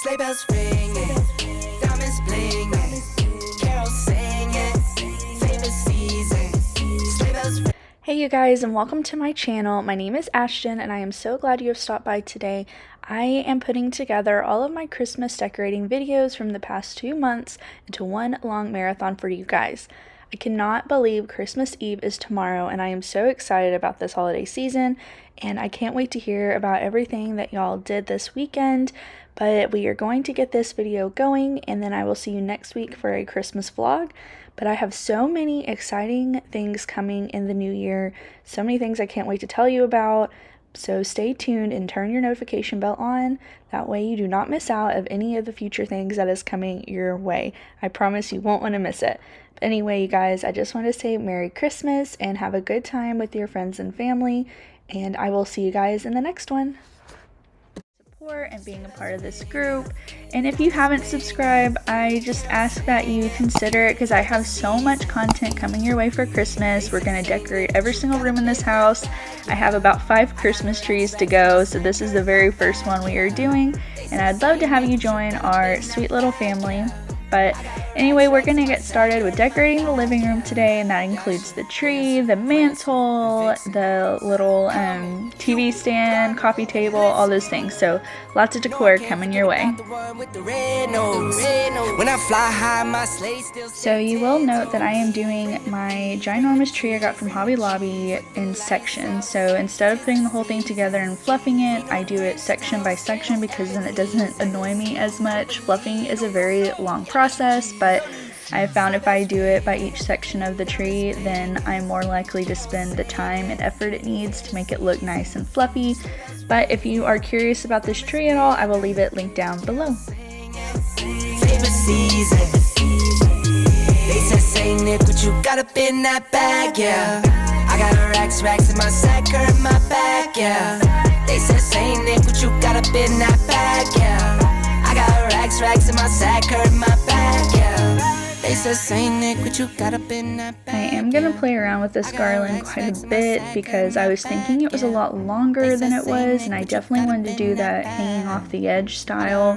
Sleigh bells ringing, diamonds blinging, carols singing, favorite season. Sleigh bells ringing. Hey you guys, and welcome to my channel. My name is Ashton and I am so glad you have stopped by today. I am putting together all of my Christmas decorating videos from the past 2 months into one long marathon for you guys. I cannot believe Christmas Eve is tomorrow and I am so excited about this holiday season and I can't wait to hear about everything that y'all did this weekend. But we are going to get this video going and then I will see you next week for a Christmas vlog. But I have so many exciting things coming in the new year, so many things I can't wait to tell you about. So stay tuned and turn your notification bell on. That way you do not miss out of any of the future things that is coming your way. I promise you won't want to miss it. But anyway, you guys, I just want to say Merry Christmas and have a good time with your friends and family. And I will see you guys in the next one. And being a part of this group, and if you haven't subscribed, I just ask that you consider it because I have so much content coming your way for Christmas. We're going to decorate every single room in this house. I have about 5 Christmas trees to go, so this is the very first one we are doing, and I'd love to have you join our sweet little family. But anyway, we're going to get started with decorating the living room today, and that includes the tree, the mantle, the little TV stand, coffee table, all those things. So lots of decor coming your way. So you will note that I am doing my ginormous tree I got from Hobby Lobby in sections. So instead of putting the whole thing together and fluffing it, I do it section by section because then it doesn't annoy me as much. Fluffing is a very long process, but I found if I do it by each section of the tree, then I'm more likely to spend the time and effort it needs to make it look nice and fluffy. But if you are curious about this tree at all, I will leave it linked down below. They said, say Nick, what you got up in that bag, yeah. I got racks in my sack or in my bag, yeah. They said, say Nick, what you got up in that bag, yeah. I got racks in my sack or in my bag, yeah. They said, say Nick, what you got up in that bag. I am going to play around with this garland quite a bit because I was thinking it was a lot longer than it was, and I definitely wanted to do that hanging off the edge style,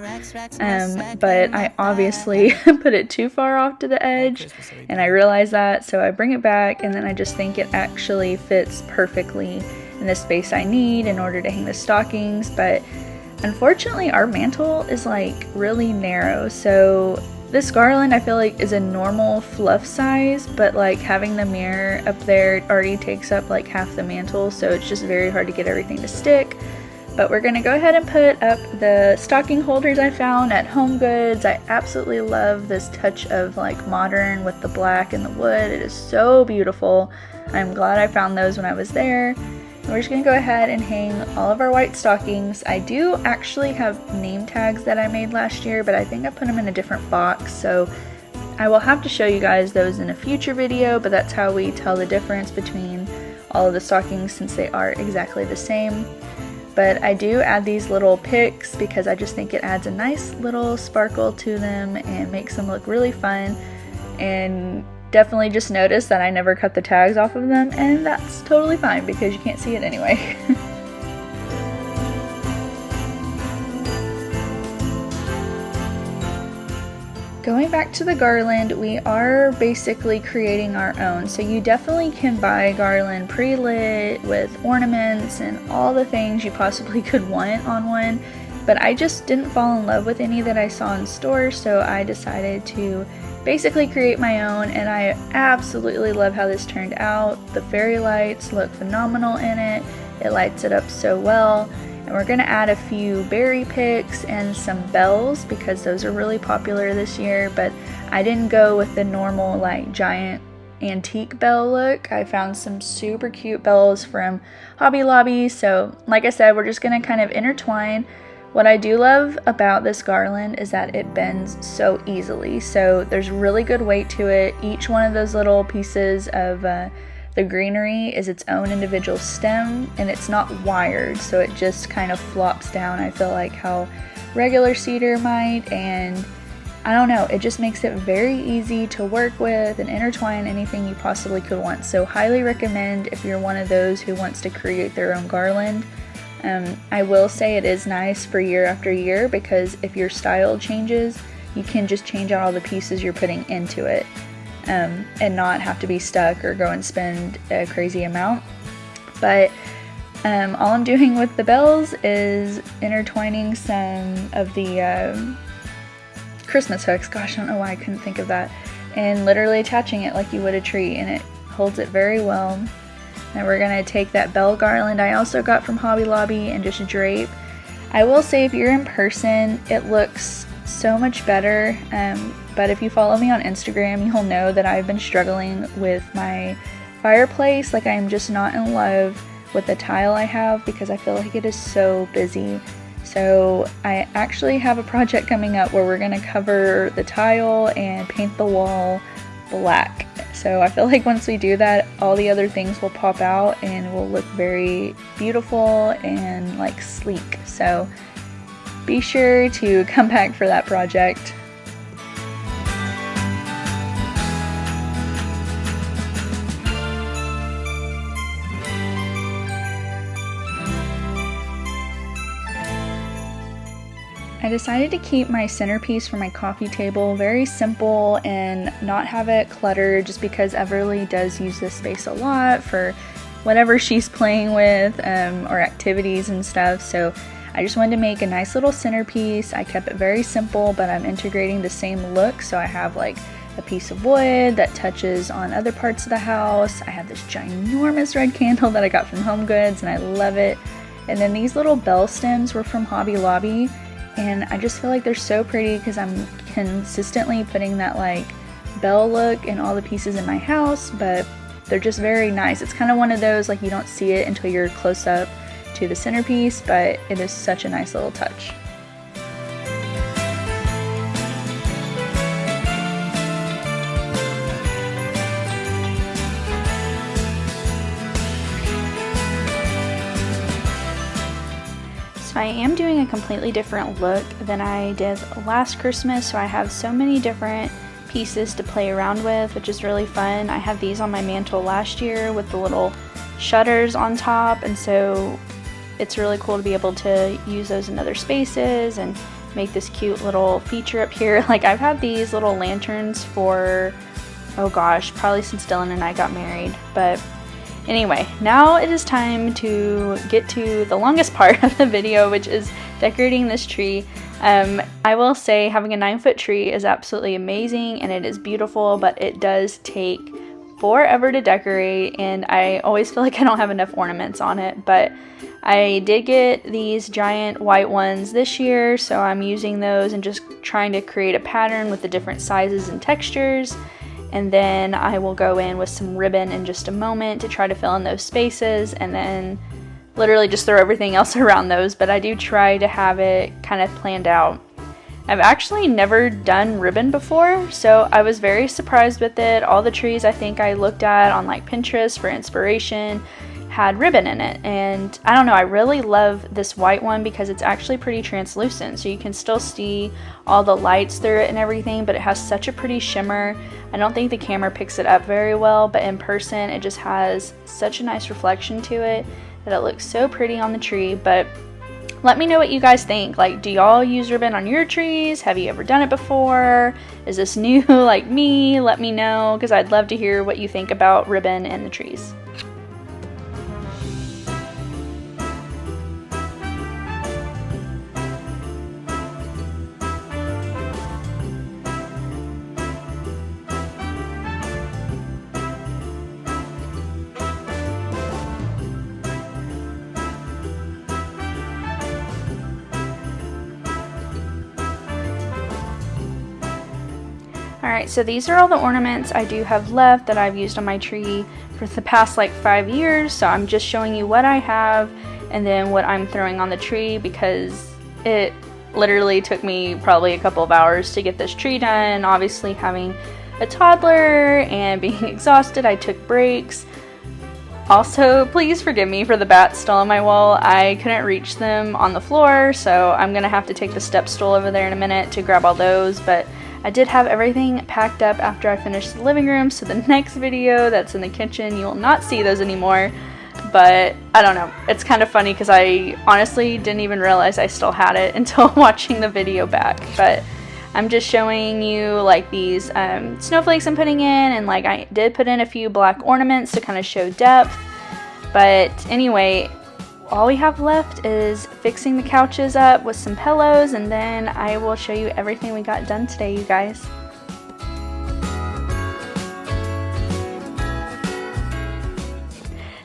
but I obviously put it too far off to the edge, and I realized that, so I bring it back, and then I just think it actually fits perfectly in the space I need in order to hang the stockings. But unfortunately our mantle is like really narrow, so this garland I feel like is a normal fluff size, but like having the mirror up there already takes up like half the mantle, so it's just very hard to get everything to stick. But we're gonna go ahead and put up the stocking holders I found at Home Goods. I absolutely love this touch of like modern with the black and the wood. It is so beautiful. I'm glad I found those when I was there. We're just going to go ahead and hang all of our white stockings. I do actually have name tags that I made last year, but I think I put them in a different box, so I will have to show you guys those in a future video, but that's how we tell the difference between all of the stockings since they are exactly the same. But I do add these little picks because I just think it adds a nice little sparkle to them and makes them look really fun. And definitely just noticed that I never cut the tags off of them, and that's totally fine because you can't see it anyway. Going back to the garland, we are basically creating our own. So you definitely can buy garland pre-lit with ornaments and all the things you possibly could want on one, but I just didn't fall in love with any that I saw in stores, so I decided to basically create my own, and I absolutely love how this turned out. The fairy lights look phenomenal in it. It lights it up so well. And we're going to add a few berry picks and some bells because those are really popular this year, but I didn't go with the normal like giant antique bell look. I found some super cute bells from Hobby Lobby, so like I said, we're just going to kind of intertwine. What I do love about this garland is that it bends so easily, so there's really good weight to it. Each one of those little pieces of the greenery is its own individual stem, and it's not wired, so it just kind of flops down, I feel like how regular cedar might, and I don't know, it just makes it very easy to work with and intertwine anything you possibly could want. So highly recommend if you're one of those who wants to create their own garland. I will say it is nice for year after year, because if your style changes, you can just change out all the pieces you're putting into it, and not have to be stuck or go and spend a crazy amount. But all I'm doing with the bells is intertwining some of the Christmas hooks, gosh, I don't know why I couldn't think of that, and literally attaching it like you would a tree, and it holds it very well. Now we're going to take that bell garland I also got from Hobby Lobby and just drape. I will say, if you're in person, it looks so much better, but if you follow me on Instagram, you'll know that I've been struggling with my fireplace. Like, I'm just not in love with the tile I have because I feel like it is so busy. So I actually have a project coming up where we're going to cover the tile and paint the wall black. So I feel like once we do that, all the other things will pop out and will look very beautiful and like sleek. So be sure to come back for that project. I decided to keep my centerpiece for my coffee table very simple and not have it cluttered, just because Everly does use this space a lot for whatever she's playing with or activities and stuff. So I just wanted to make a nice little centerpiece. I kept it very simple, but I'm integrating the same look. So I have like a piece of wood that touches on other parts of the house. I have this ginormous red candle that I got from Home Goods and I love it. And then these little bell stems were from Hobby Lobby. And I just feel like they're so pretty because I'm consistently putting that like bell look in all the pieces in my house, but they're just very nice. It's kind of one of those, like, you don't see it until you're close up to the centerpiece, but it is such a nice little touch. I am doing a completely different look than I did last Christmas, so I have so many different pieces to play around with, which is really fun. I had these on my mantle last year with the little shutters on top, and so it's really cool to be able to use those in other spaces and make this cute little feature up here. Like, I've had these little lanterns for, oh gosh, probably since Dylan and I got married. But anyway, now it is time to get to the longest part of the video, which is decorating this tree. I will say having a 9-foot tree is absolutely amazing and it is beautiful, but it does take forever to decorate, and I always feel like I don't have enough ornaments on it. But I did get these giant white ones this year, so I'm using those and just trying to create a pattern with the different sizes and textures. And then I will go in with some ribbon in just a moment to try to fill in those spaces, and then literally just throw everything else around those. But I do try to have it kind of planned out. I've actually never done ribbon before, so I was very surprised with it. All the trees I think I looked at on like Pinterest for inspiration had ribbon in it, and I don't know, I really love this white one because it's actually pretty translucent, so you can still see all the lights through it and everything, but it has such a pretty shimmer. I don't think the camera picks it up very well, but in person it just has such a nice reflection to it that it looks so pretty on the tree. But let me know what you guys think. Like, do y'all use ribbon on your trees? Have you ever done it before? Is this new like me? Let me know, because I'd love to hear what you think about ribbon and the trees. Alright, so these are all the ornaments I do have left that I've used on my tree for the past like 5 years. So I'm just showing you what I have and then what I'm throwing on the tree, because it literally took me probably a couple of hours to get this tree done. Obviously, having a toddler and being exhausted, I took breaks. Also, please forgive me for the bats still on my wall. I couldn't reach them on the floor, so I'm gonna have to take the step stool over there in a minute to grab all those. But I did have everything packed up after I finished the living room, so the next video that's in the kitchen, you will not see those anymore. but I don't know. It's kind of funny because I honestly didn't even realize I still had it until watching the video back. But I'm just showing you like these snowflakes I'm putting in, and like I did put in a few black ornaments to kind of show depth. But anyway, all we have left is fixing the couches up with some pillows, and then I will show you everything we got done today, you guys.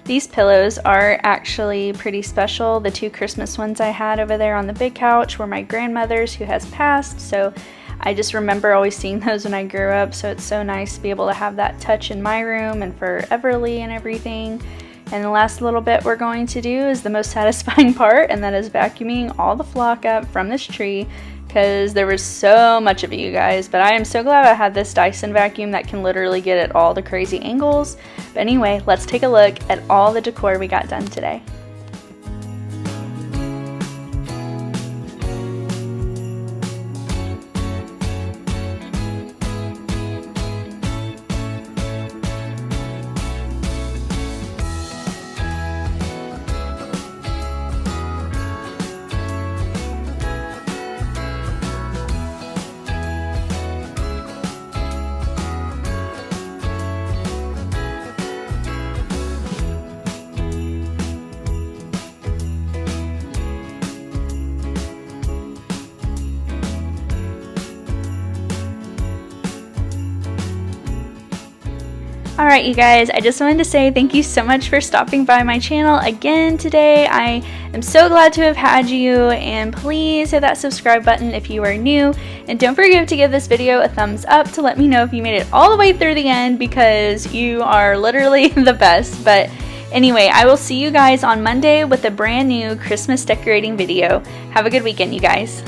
These pillows are actually pretty special. The two Christmas ones I had over there on the big couch were my grandmother's, who has passed, so I just remember always seeing those when I grew up, so it's so nice to be able to have that touch in my room and for Everly and everything. And the last little bit we're going to do is the most satisfying part, and that is vacuuming all the flock up from this tree, because there was so much of it, you guys. But I am so glad I had this Dyson vacuum that can literally get at all the crazy angles. But anyway, let's take a look at all the decor we got done today. Alright, you guys, I just wanted to say thank you so much for stopping by my channel again today. I am so glad to have had you, and please hit that subscribe button if you are new, and don't forget to give this video a thumbs up to let me know if you made it all the way through the end, because you are literally the best. But anyway, I will see you guys on Monday with a brand new Christmas decorating video. Have a good weekend, you guys.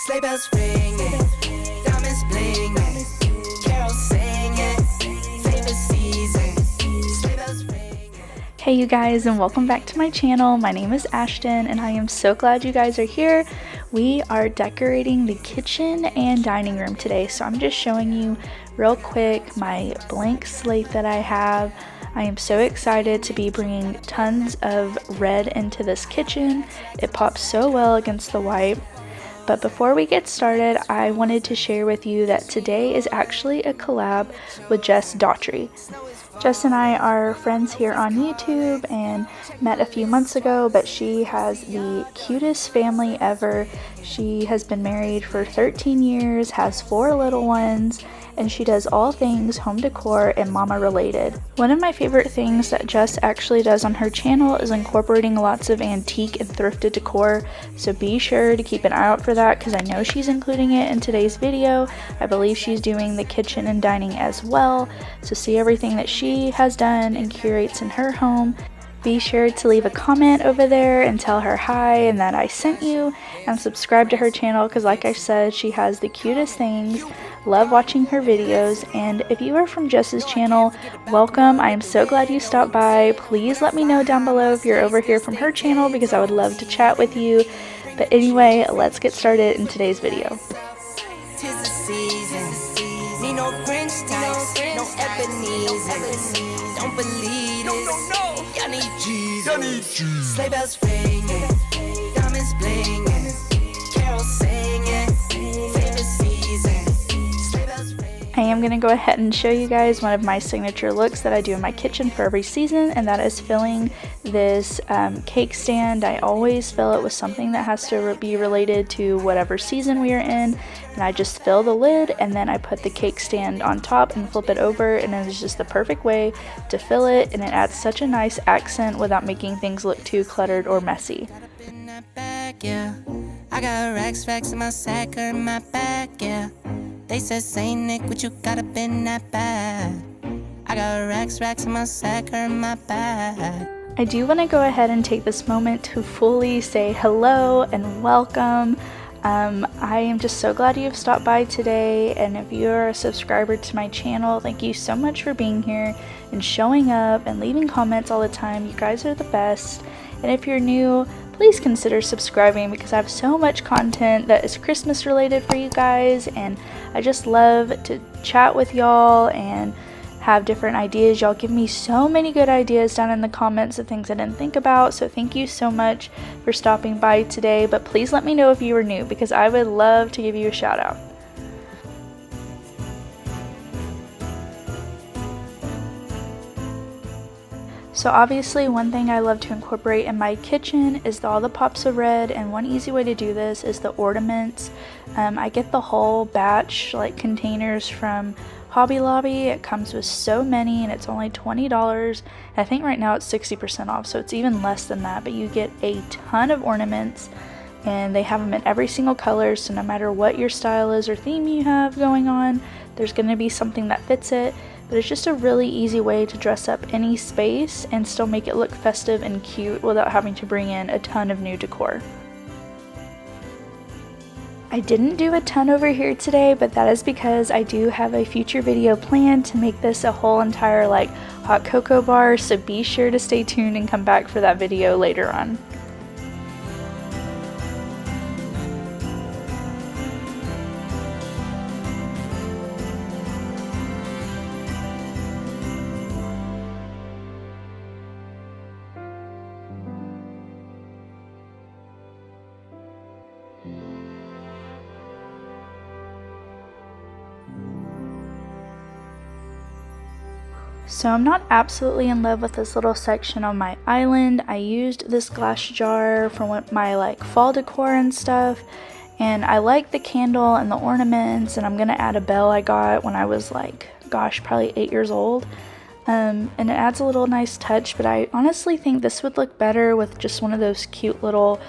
Sleigh bells ringing, diamonds blinging, carols singing, favorite season. Sleigh bells ringing. Hey you guys, and welcome back to my channel. My name is Ashton, and I am so glad you guys are here. We are decorating the kitchen and dining room today, so I'm just showing you real quick my blank slate that I have. I am so excited to be bringing tons of red into this kitchen. It pops so well against the white. But before we get started, I wanted to share with you that today is actually a collab with Jess Daughtry. Jess and I are friends here on YouTube and met a few months ago, but she has the cutest family ever. She has been married for 13 years, has 4 little ones, and she does all things home decor and mama related. One of my favorite things that Jess actually does on her channel is incorporating lots of antique and thrifted decor, so be sure to keep an eye out for that, because I know she's including it in today's video. I believe she's doing the kitchen and dining as well, so see everything that she has done and curates in her home. Be sure to leave a comment over there and tell her hi and that I sent you, and subscribe to her channel, because like I said, she has the cutest things. Love watching her videos. And if you are from Jess's channel, welcome. I am so glad you stopped by. Please let me know down below if you're over here from her channel, because I would love to chat with you. But anyway, let's get started in today's video. Tis the season. Need no Grinch types, no Ebenezer. Don't believe this. Y'all need Jesus. Sleigh bells ringing, diamonds blinging, carols singing, favorite season. Sleigh bells ringing. I am going to go ahead and show you guys one of my signature looks that I do in my kitchen for every season, and that is filling this cake stand. I always fill it with something that has to be related to whatever season we are in, and I just fill the lid, and then I put the cake stand on top and flip it over, and it is just the perfect way to fill it, and it adds such a nice accent without making things look too cluttered or messy. In that bag, yeah. I got racks in my sack or in my bag, yeah. They said, Saint Nick, what you got up in that bag? I got racks in my sack or in my bag. I do want to go ahead and take this moment to fully say hello and welcome. I am just so glad you've stopped by today, and if you're a subscriber to my channel, thank you so much for being here and showing up and leaving comments all the time. You guys are the best, And if you're new, please consider subscribing because I have so much content that is Christmas related for you guys, and I just love to chat with y'all and have different ideas. Y'all give me so many good ideas down in the comments of things I didn't think about, so thank you so much for stopping by today. But please let me know if you are new because I would love to give you a shout out. So obviously one thing I love to incorporate in my kitchen is all the pops of red, and one easy way to do this is the ornaments. I get the whole batch like containers from Hobby Lobby. It comes with so many and it's only $20. I think right now it's 60% off, so it's even less than that, but you get a ton of ornaments and they have them in every single color, so no matter what your style is or theme you have going on, there's going to be something that fits it. But it's just a really easy way to dress up any space and still make it look festive and cute without having to bring in a ton of new decor. I didn't do a ton over here today, but that is because I do have a future video planned to make this a whole entire like hot cocoa bar, so be sure to stay tuned and come back for that video later on. So I'm not absolutely in love with this little section on my island. I used this glass jar for my like fall decor and stuff, and I like the candle and the ornaments, and I'm gonna add a bell I got when I was like, gosh, probably 8 years old. And it adds a little nice touch, but I honestly think this would look better with just one of those cute little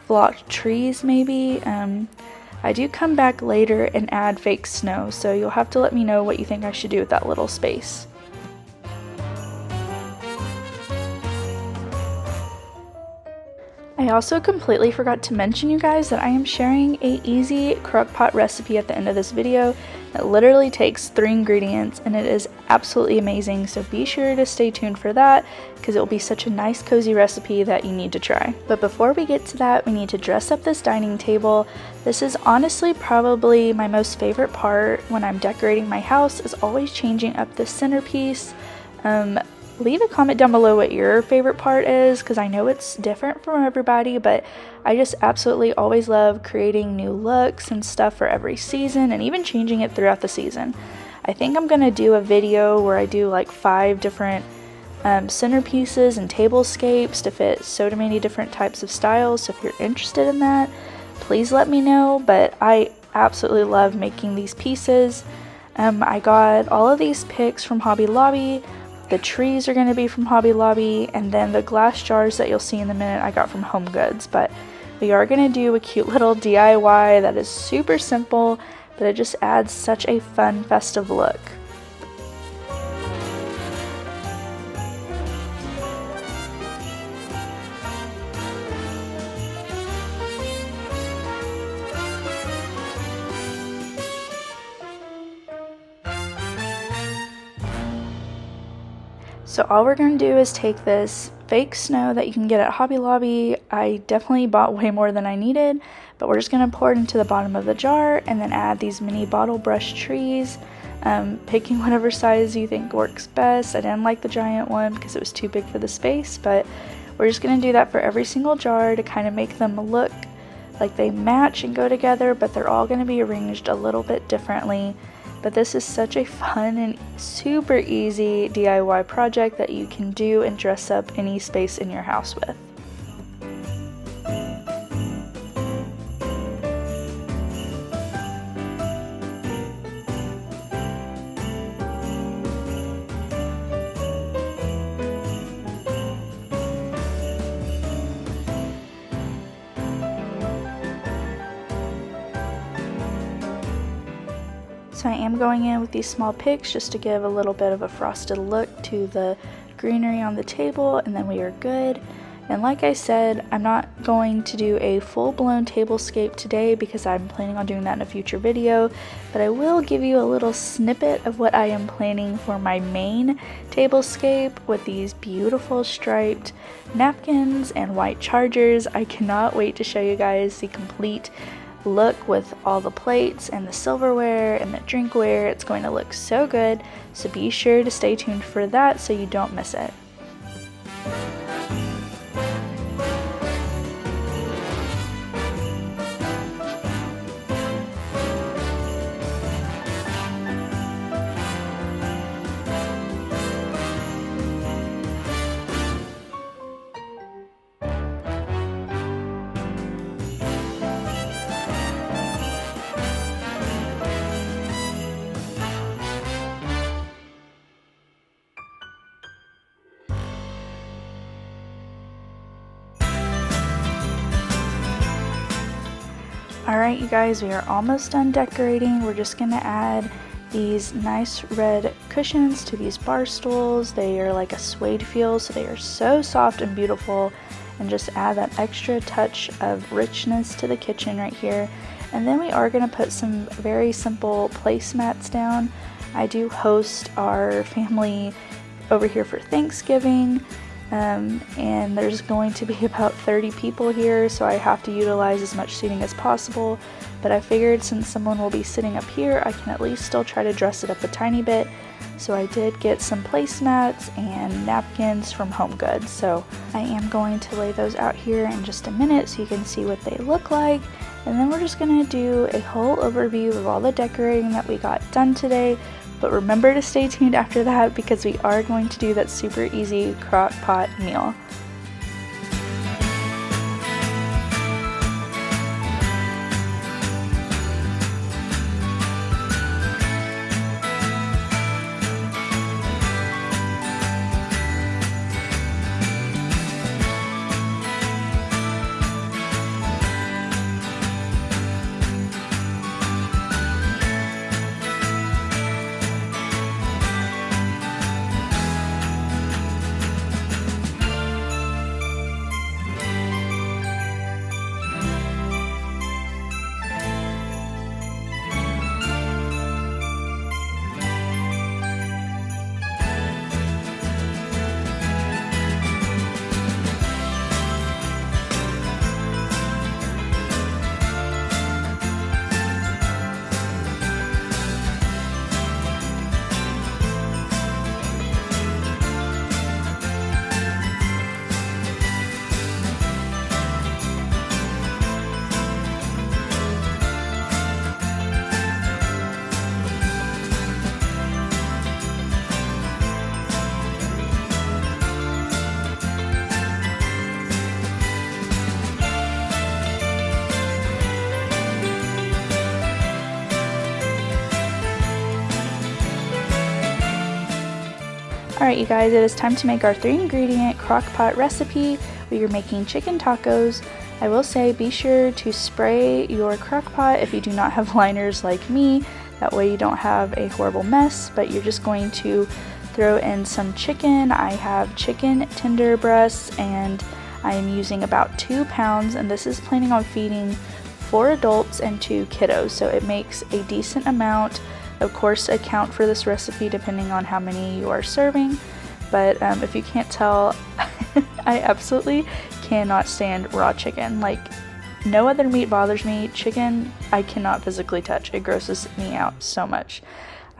blocked trees maybe. I do come back later and add fake snow, so you'll have to let me know what you think I should do with that little space. I also completely forgot to mention, you guys, that I am sharing a easy crock pot recipe at the end of this video. It literally takes 3 ingredients and it is absolutely amazing, so be sure to stay tuned for that because it will be such a nice cozy recipe that you need to try. But before we get to that, we need to dress up this dining table. This is honestly probably my most favorite part when I'm decorating my house, is always changing up the centerpiece. Leave a comment down below what your favorite part is because I know it's different from everybody, but I just absolutely always love creating new looks and stuff for every season and even changing it throughout the season. I think I'm going to do a video where I do like 5 different centerpieces and tablescapes to fit so many different types of styles, so if you're interested in that, please let me know. But I absolutely love making these pieces. I got all of these picks from Hobby Lobby. The trees are going to be from Hobby Lobby, and then the glass jars that you'll see in a minute I got from Home Goods. But we are going to do a cute little DIY that is super simple, but it just adds such a fun festive look. So all we're going to do is take this fake snow that you can get at Hobby Lobby. I definitely bought way more than I needed, but we're just going to pour it into the bottom of the jar and then add these mini bottle brush trees, picking whatever size you think works best. I didn't like the giant one because it was too big for the space, but we're just going to do that for every single jar to kind of make them look like they match and go together, but they're all going to be arranged a little bit differently. But this is such a fun and super easy DIY project that you can do and dress up any space in your house with. So I am going in with these small picks just to give a little bit of a frosted look to the greenery on the table, and then we are good. And like I said, I'm not going to do a full-blown tablescape today because I'm planning on doing that in a future video, but I will give you a little snippet of what I am planning for my main tablescape with these beautiful striped napkins and white chargers. I cannot wait to show you guys the complete look with all the plates and the silverware and the drinkware. It's going to look so good, so be sure to stay tuned for that so you don't miss it. Alright you guys, we are almost done decorating. We're just going to add these nice red cushions to these bar stools. They are like a suede feel, so they are so soft and beautiful, and just add that extra touch of richness to the kitchen right here. And then we are going to put some very simple placemats down. I do host our family over here for Thanksgiving. And there's going to be about 30 people here, so I have to utilize as much seating as possible, but I figured since someone will be sitting up here, I can at least still try to dress it up a tiny bit. So I did get some placemats and napkins from Home Goods, so I am going to lay those out here in just a minute so you can see what they look like. And then we're just going to do a whole overview of all the decorating that we got done today. But remember to stay tuned after that because we are going to do that super easy crock pot meal. Alright you guys, it is time to make our 3-ingredient crock pot recipe. We are making chicken tacos. I will say be sure to spray your crock pot if you do not have liners like me. That way you don't have a horrible mess, but you're just going to throw in some chicken. I have chicken tender breasts and I am using about 2 pounds, and this is planning on feeding 4 adults and 2 kiddos, so it makes a decent amount. Of course, account for this recipe depending on how many you are serving, but if you can't tell, I absolutely cannot stand raw chicken. Like, no other meat bothers me. Chicken, I cannot physically touch. It grosses me out so much.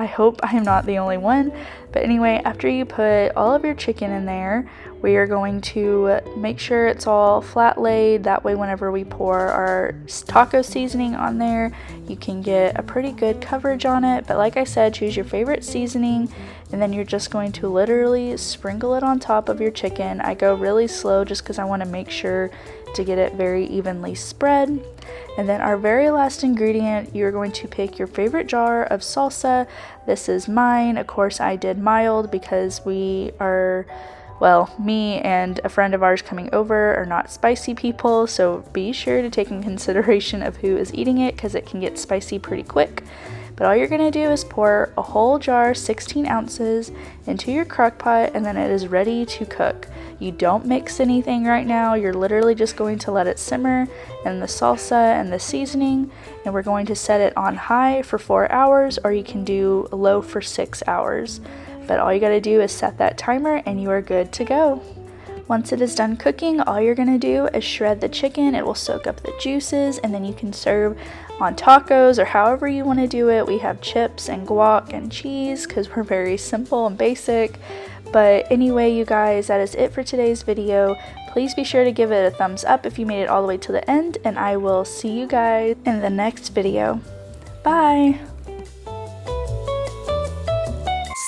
I hope I am not the only one. But anyway, after you put all of your chicken in there, we are going to make sure it's all flat laid. That way whenever we pour our taco seasoning on there, you can get a pretty good coverage on it. But like I said, choose your favorite seasoning, and then you're just going to literally sprinkle it on top of your chicken. I go really slow just because I want to make sure to get it very evenly spread. And then our very last ingredient, you're going to pick your favorite jar of salsa. This is mine. Of course, I did mild because we are, well, me and a friend of ours coming over are not spicy people, so be sure to take in consideration of who is eating it because it can get spicy pretty quick. But all you're gonna do is pour a whole jar, 16 ounces, into your crock pot, and then it is ready to cook. You don't mix anything right now. You're literally just going to let it simmer in the salsa and the seasoning, and we're going to set it on high for 4 hours, or you can do low for 6 hours. But all you gotta do is set that timer and you are good to go. Once it is done cooking, all you're gonna do is shred the chicken. It will soak up the juices, and then you can serve on tacos or however you want to do it. We have chips and guac and cheese because we're very simple and basic. But anyway, you guys, that is it for today's video. Please be sure to give it a thumbs up if you made it all the way to the end, and I will see you guys in the next video. Bye!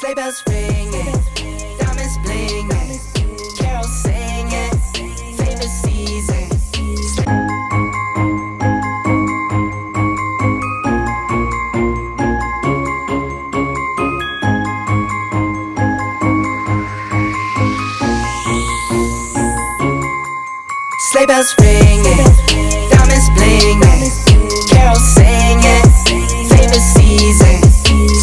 Sleigh bells ringing, diamonds blinging, carols singing, favorite season. Sleigh bells ringing, diamonds blinging, carols singing, favorite season.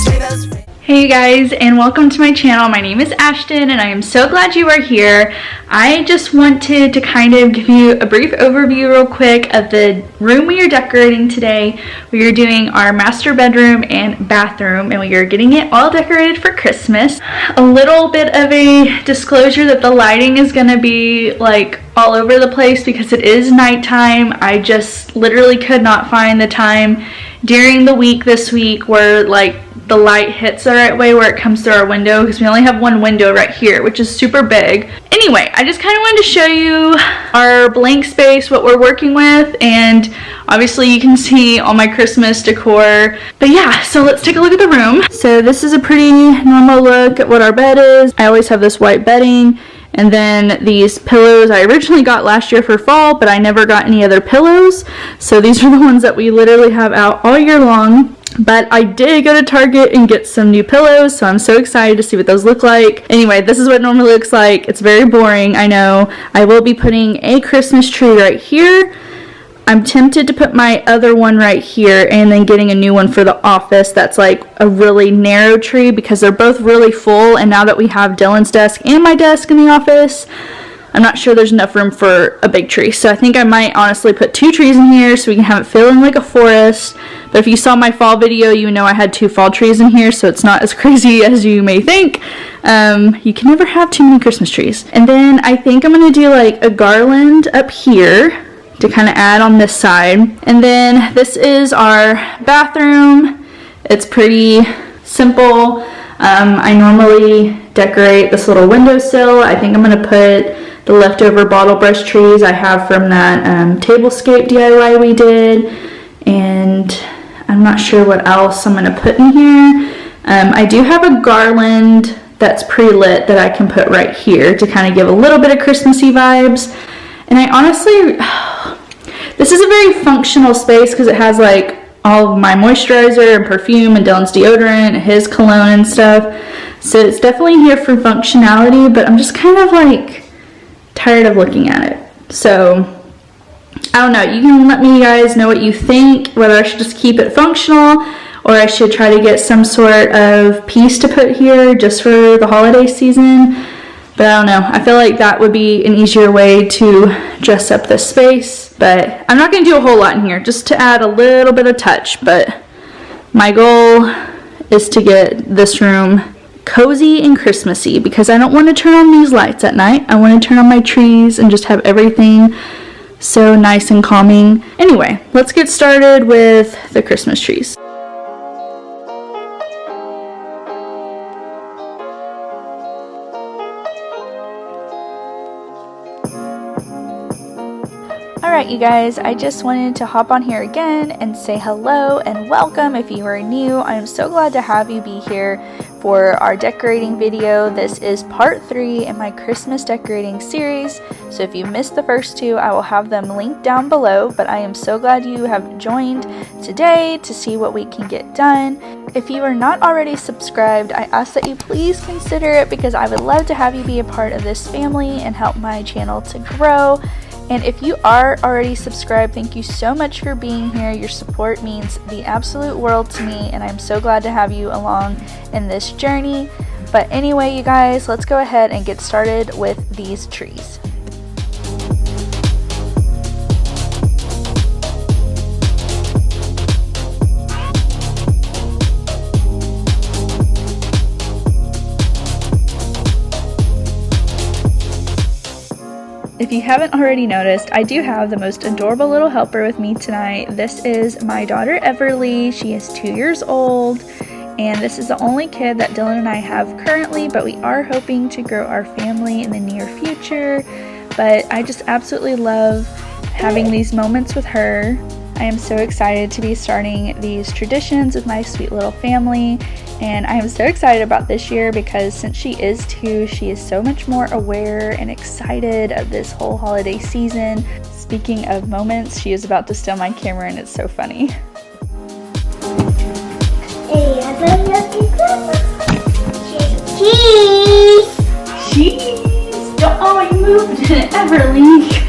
Sleigh bells ringing. Hey you guys, and welcome to my channel. My name is Ashton and I am so glad you are here. I just wanted to kind of give you a brief overview real quick of the room we are decorating today. We are doing our master bedroom and bathroom, and we are getting it all decorated for Christmas. A little bit of a disclosure that the lighting is going to be like all over the place because it is nighttime. I just literally could not find the time during the week this week where like the light hits the right way where it comes through our window, because we only have one window right here, which is super big. Anyway, I just kind of wanted to show you our blank space, what we're working with, and obviously you can see all my Christmas decor. But yeah, so let's take a look at the room. So this is a pretty normal look at what our bed is. I always have this white bedding. And then these pillows I originally got last year for fall, but I never got any other pillows. So these are the ones that we literally have out all year long. But I did go to Target and get some new pillows, so I'm so excited to see what those look like. Anyway, this is what it normally looks like. It's very boring, I know. I will be putting a Christmas tree right here. I'm tempted to put my other one right here and then getting a new one for the office that's like a really narrow tree, because they're both really full, and now that we have Dylan's desk and my desk in the office, I'm not sure there's enough room for a big tree. So I think I might honestly put 2 trees in here so we can have it feeling like a forest. But if you saw my fall video, you know I had 2 fall trees in here, so it's not as crazy as you may think. You can never have too many Christmas trees. And then I think I'm going to do like a garland up here to kind of add on this side. And then this is our bathroom. It's pretty simple. I normally decorate this little windowsill. I think I'm going to put the leftover bottle brush trees I have from that tablescape DIY we did. And I'm not sure what else I'm going to put in here. I do have a garland that's pre-lit that I can put right here to kind of give a little bit of Christmassy vibes. And I honestly, this is a very functional space because it has like all of my moisturizer and perfume and Dylan's deodorant, his cologne and stuff. So it's definitely here for functionality, but I'm just kind of like tired of looking at it. So I don't know, you can let me guys know what you think, whether I should just keep it functional or I should try to get some sort of piece to put here just for the holiday season. But I don't know, I feel like that would be an easier way to dress up this space. But I'm not going to do a whole lot in here, just to add a little bit of touch. But my goal is to get this room cozy and Christmassy, because I don't want to turn on these lights at night. I want to turn on my trees and just have everything so nice and calming. Anyway, let's get started with the Christmas trees. Alright you guys, I just wanted to hop on here again and say hello and welcome if you are new. I'm so glad to have you be here for our decorating video. This is part 3 in my Christmas decorating series, so if you missed the first 2, I will have them linked down below, but I am so glad you have joined today to see what we can get done. If you are not already subscribed, I ask that you please consider it, because I would love to have you be a part of this family and help my channel to grow. And if you are already subscribed, thank you so much for being here. Your support means the absolute world to me, and I'm so glad to have you along in this journey. But anyway, you guys, let's go ahead and get started with these trees. If you haven't already noticed, I do have the most adorable little helper with me tonight. This is my daughter Everly. She is 2 years old, and this is the only kid that Dylan and I have currently, but we are hoping to grow our family in the near future. But I just absolutely love having these moments with her. I am so excited to be starting these traditions with my sweet little family. And I am so excited about this year because since she is 2, she is so much more aware and excited of this whole holiday season. Speaking of moments, she is about to steal my camera and it's so funny. Cheese! Cheese! Oh, you moved it, Everly!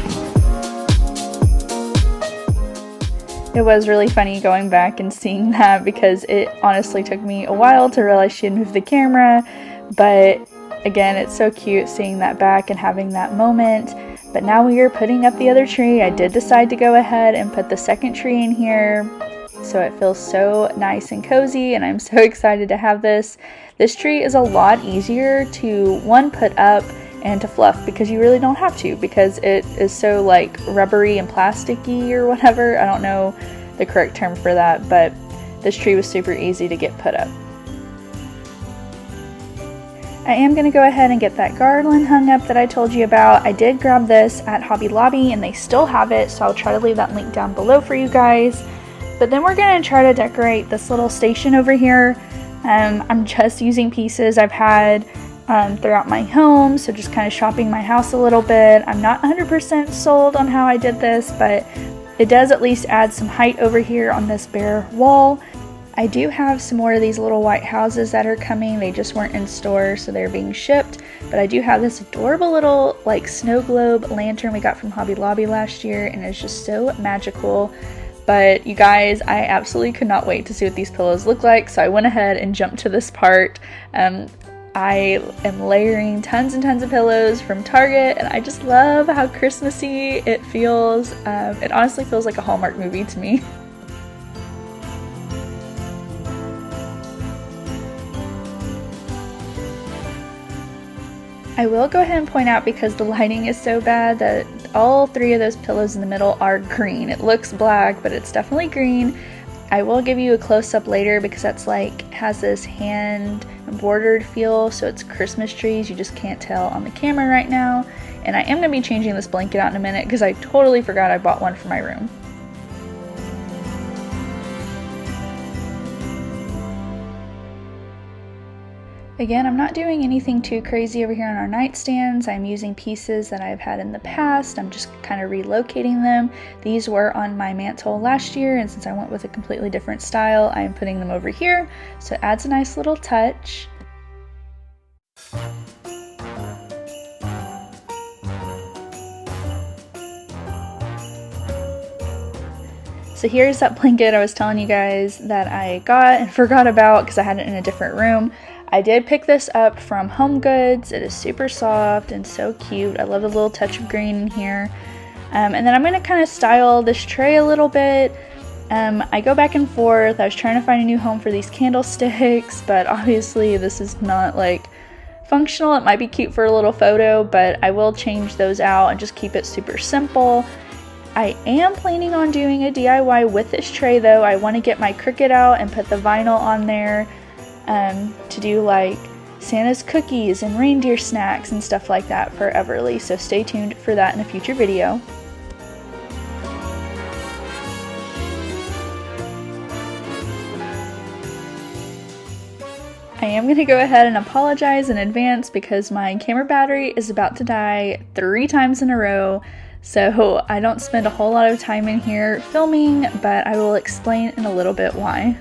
It was really funny going back and seeing that because it honestly took me a while to realize she had moved the camera, but again, it's so cute seeing that back and having that moment. But now we are putting up the other tree. I did decide to go ahead and put the second tree in here, so it feels so nice and cozy, and I'm so excited to have this. This tree is a lot easier to put up and to fluff because you really don't have to, because it is so like rubbery and plasticky or whatever. I don't know the correct term for that, but this tree was super easy to get put up. I am going to go ahead and get that garland hung up that I told you about. I did grab this at Hobby Lobby and they still have it, so I'll try to leave that link down below for you guys. But then we're going to try to decorate this little station over here. I'm just using pieces I've had throughout my home, so just kind of shopping my house a little bit. I'm not 100% sold on how I did this, but it does at least add some height over here on this bare wall. I do have some more of these little white houses that are coming. They just weren't in store, so they're being shipped. But I do have this adorable little like snow globe lantern we got from Hobby Lobby last year, and it's just so magical. But you guys, I absolutely could not wait to see what these pillows look like, so I went ahead and jumped to this part. I am layering tons and tons of pillows from Target, and I just love how Christmassy it feels. It honestly feels like a Hallmark movie to me. I will go ahead and point out, because the lighting is so bad, that all 3 of those pillows in the middle are green. It looks black, but it's definitely green. I will give you a close-up later because that's like has this hand embroidered feel, so it's Christmas trees. You just can't tell on the camera right now. And I am going to be changing this blanket out in a minute because I totally forgot I bought one for my room. Again, I'm not doing anything too crazy over here on our nightstands. I'm using pieces that I've had in the past. I'm just kind of relocating them. These were on my mantle last year, and since I went with a completely different style, I am putting them over here, so it adds a nice little touch. So here's that blanket I was telling you guys that I got and forgot about because I had it in a different room. I did pick this up from Home Goods. It is super soft and so cute. I love the little touch of green in here. And then I'm going to kind of style this tray a little bit. I go back and forth. I was trying to find a new home for these candlesticks, but obviously this is not like functional. It might be cute for a little photo, but I will change those out and just keep it super simple. I am planning on doing a DIY with this tray though. I want to get my Cricut out and put the vinyl on there to do like Santa's cookies and reindeer snacks and stuff like that for Everly, so stay tuned for that in a future video. I am going to go ahead and apologize in advance because my camera battery is about to die 3 times in a row, so I don't spend a whole lot of time in here filming, but I will explain in a little bit why.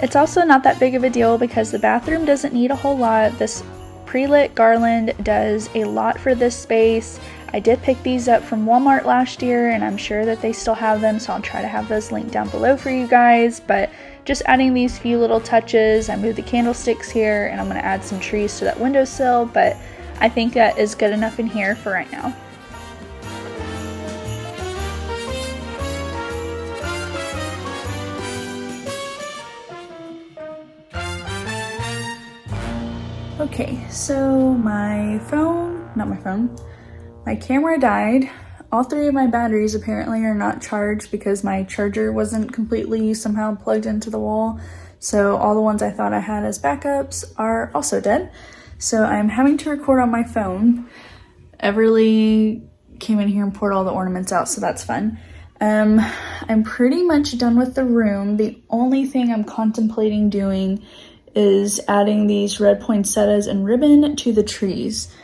It's also not that big of a deal because the bathroom doesn't need a whole lot. This pre-lit garland does a lot for this space. I did pick these up from Walmart last year and I'm sure that they still have them, so I'll try to have those linked down below for you guys. But just adding these few little touches. I moved the candlesticks here and I'm going to add some trees to that windowsill, but I think that is good enough in here for right now. Okay, so my camera died. All three of my batteries apparently are not charged because my charger wasn't completely somehow plugged into the wall. So all the ones I thought I had as backups are also dead. So I'm having to record on my phone. Everly came in here and poured all the ornaments out, so that's fun. I'm pretty much done with the room. The only thing I'm contemplating doing is adding these red poinsettias and ribbon to the trees.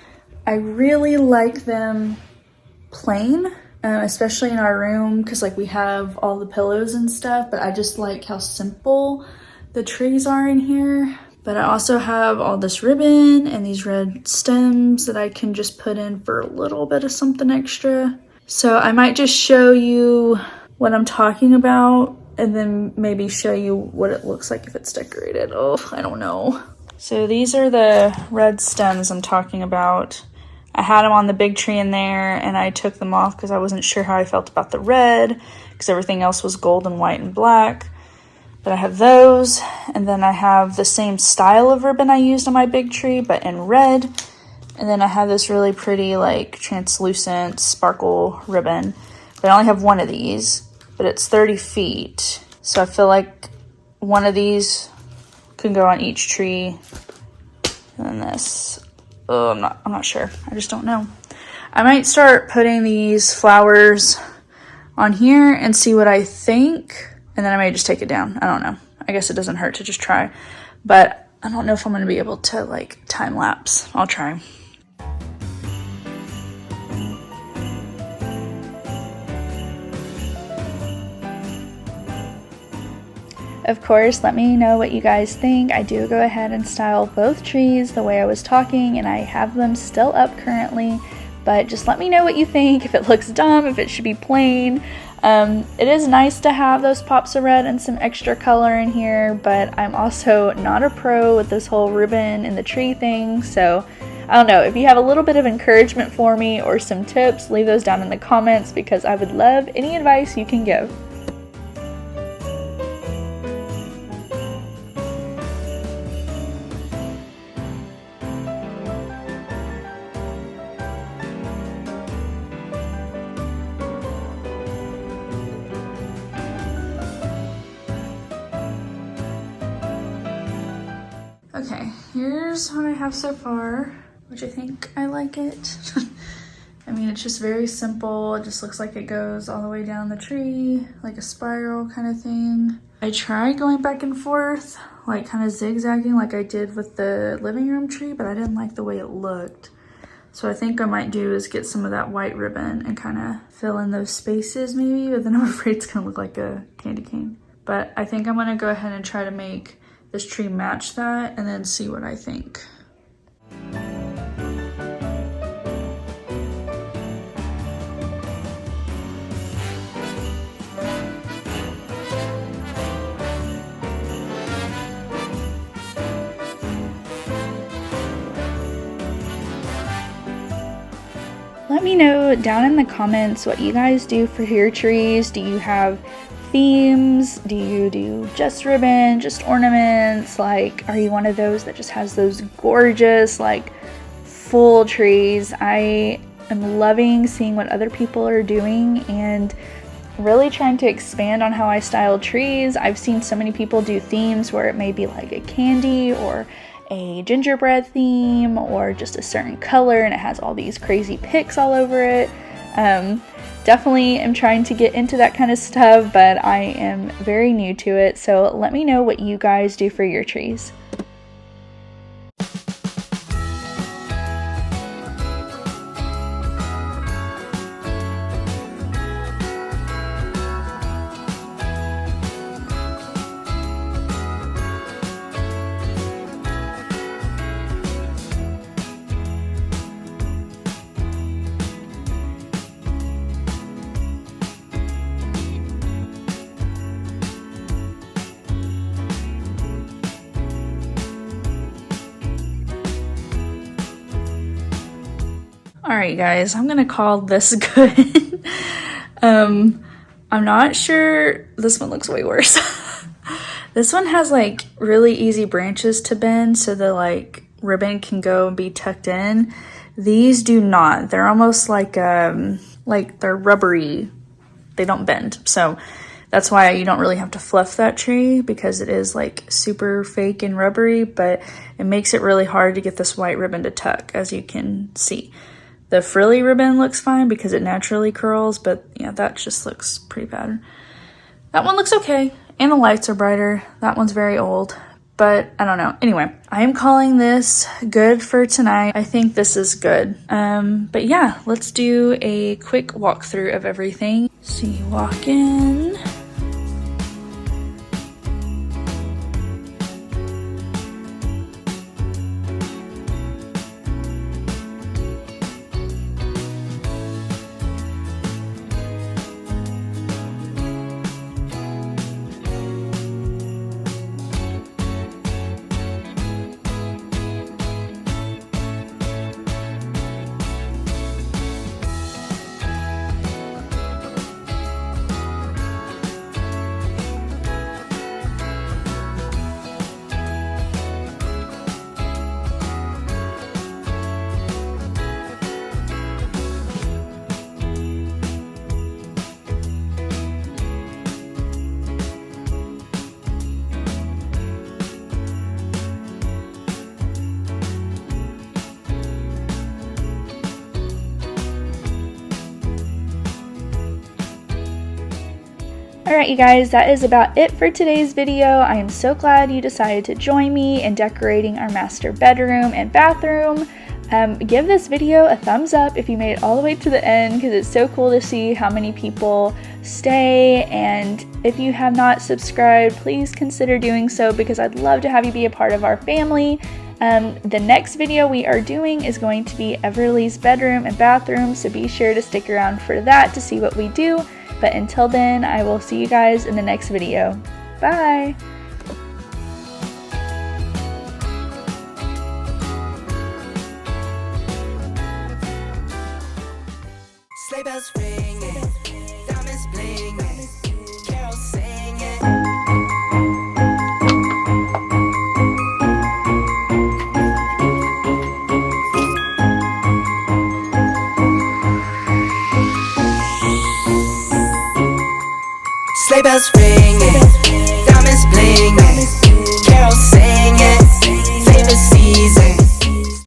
I really like them plain, especially in our room because like we have all the pillows and stuff, but I just like how simple the trees are in here. But I also have all this ribbon and these red stems that I can just put in for a little bit of something extra. So I might just show you what I'm talking about and then maybe show you what it looks like if it's decorated. Oh, I don't know. So these are the red stems I'm talking about. I had them on the big tree in there and I took them off because I wasn't sure how I felt about the red because everything else was gold and white and black. But I have those, and then I have the same style of ribbon I used on my big tree but in red. And then I have this really pretty like translucent sparkle ribbon. But I only have one of these, but it's 30 feet. So I feel like one of these can go on each tree. And then this, oh, I'm not sure. I just don't know. I might start putting these flowers on here and see what I think. And then I may just take it down. I don't know. I guess it doesn't hurt to just try. But I don't know if I'm going to be able to like time lapse. I'll try. Of course, let me know what you guys think. I do go ahead and style both trees the way I was talking, and I have them still up currently, but just let me know what you think, if it looks dumb, if it should be plain. It is nice to have those pops of red and some extra color in here, but I'm also not a pro with this whole ribbon and the tree thing, so I don't know. If you have a little bit of encouragement for me or some tips, leave those down in the comments because I would love any advice you can give. Okay, here's what I have so far, which I think I like it. I mean, it's just very simple. It just looks like it goes all the way down the tree, like a spiral kind of thing. I tried going back and forth, like kind of zigzagging like I did with the living room tree, but I didn't like the way it looked. So I think I might do is get some of that white ribbon and kind of fill in those spaces maybe, but then I'm afraid it's gonna look like a candy cane. But I think I'm gonna go ahead and try to make this tree match that and then see what I think. Let me know down in the comments what you guys do for your trees. Do you have themes? Do you do just ribbon, just ornaments? Like, are you one of those that just has those gorgeous, like, full trees? I am loving seeing what other people are doing and really trying to expand on how I style trees. I've seen so many people do themes where it may be like a candy or a gingerbread theme or just a certain color and it has all these crazy pics all over it. Definitely am trying to get into that kind of stuff, but I am very new to it, so let me know what you guys do for your trees. Alright guys, I'm gonna call this good. I'm not sure. This one looks way worse. This one has like really easy branches to bend so the like ribbon can go and be tucked in. These do not. They're almost like they're rubbery. They don't bend. So that's why you don't really have to fluff that tree, because it is like super fake and rubbery, but it makes it really hard to get this white ribbon to tuck, as you can see. The frilly ribbon looks fine because it naturally curls, but yeah, that just looks pretty bad. That one looks okay, and the lights are brighter. That one's very old, but I don't know. Anyway, I am calling this good for tonight. I think this is good. But yeah, let's do a quick walkthrough of everything. So you walk in. Alright you guys, that is about it for today's video. I am so glad you decided to join me in decorating our master bedroom and bathroom. Give this video a thumbs up if you made it all the way to the end, because it's so cool to see how many people stay. And if you have not subscribed, please consider doing so, because I'd love to have you be a part of our family. The next video we are doing is going to be Everly's bedroom and bathroom, so be sure to stick around for that to see what we do. But until then, I will see you guys in the next video. Bye! Sleigh bells ringing, diamonds blinging, carols singing. Sleigh bells ringing, diamonds blinging, carols singing, favorite season.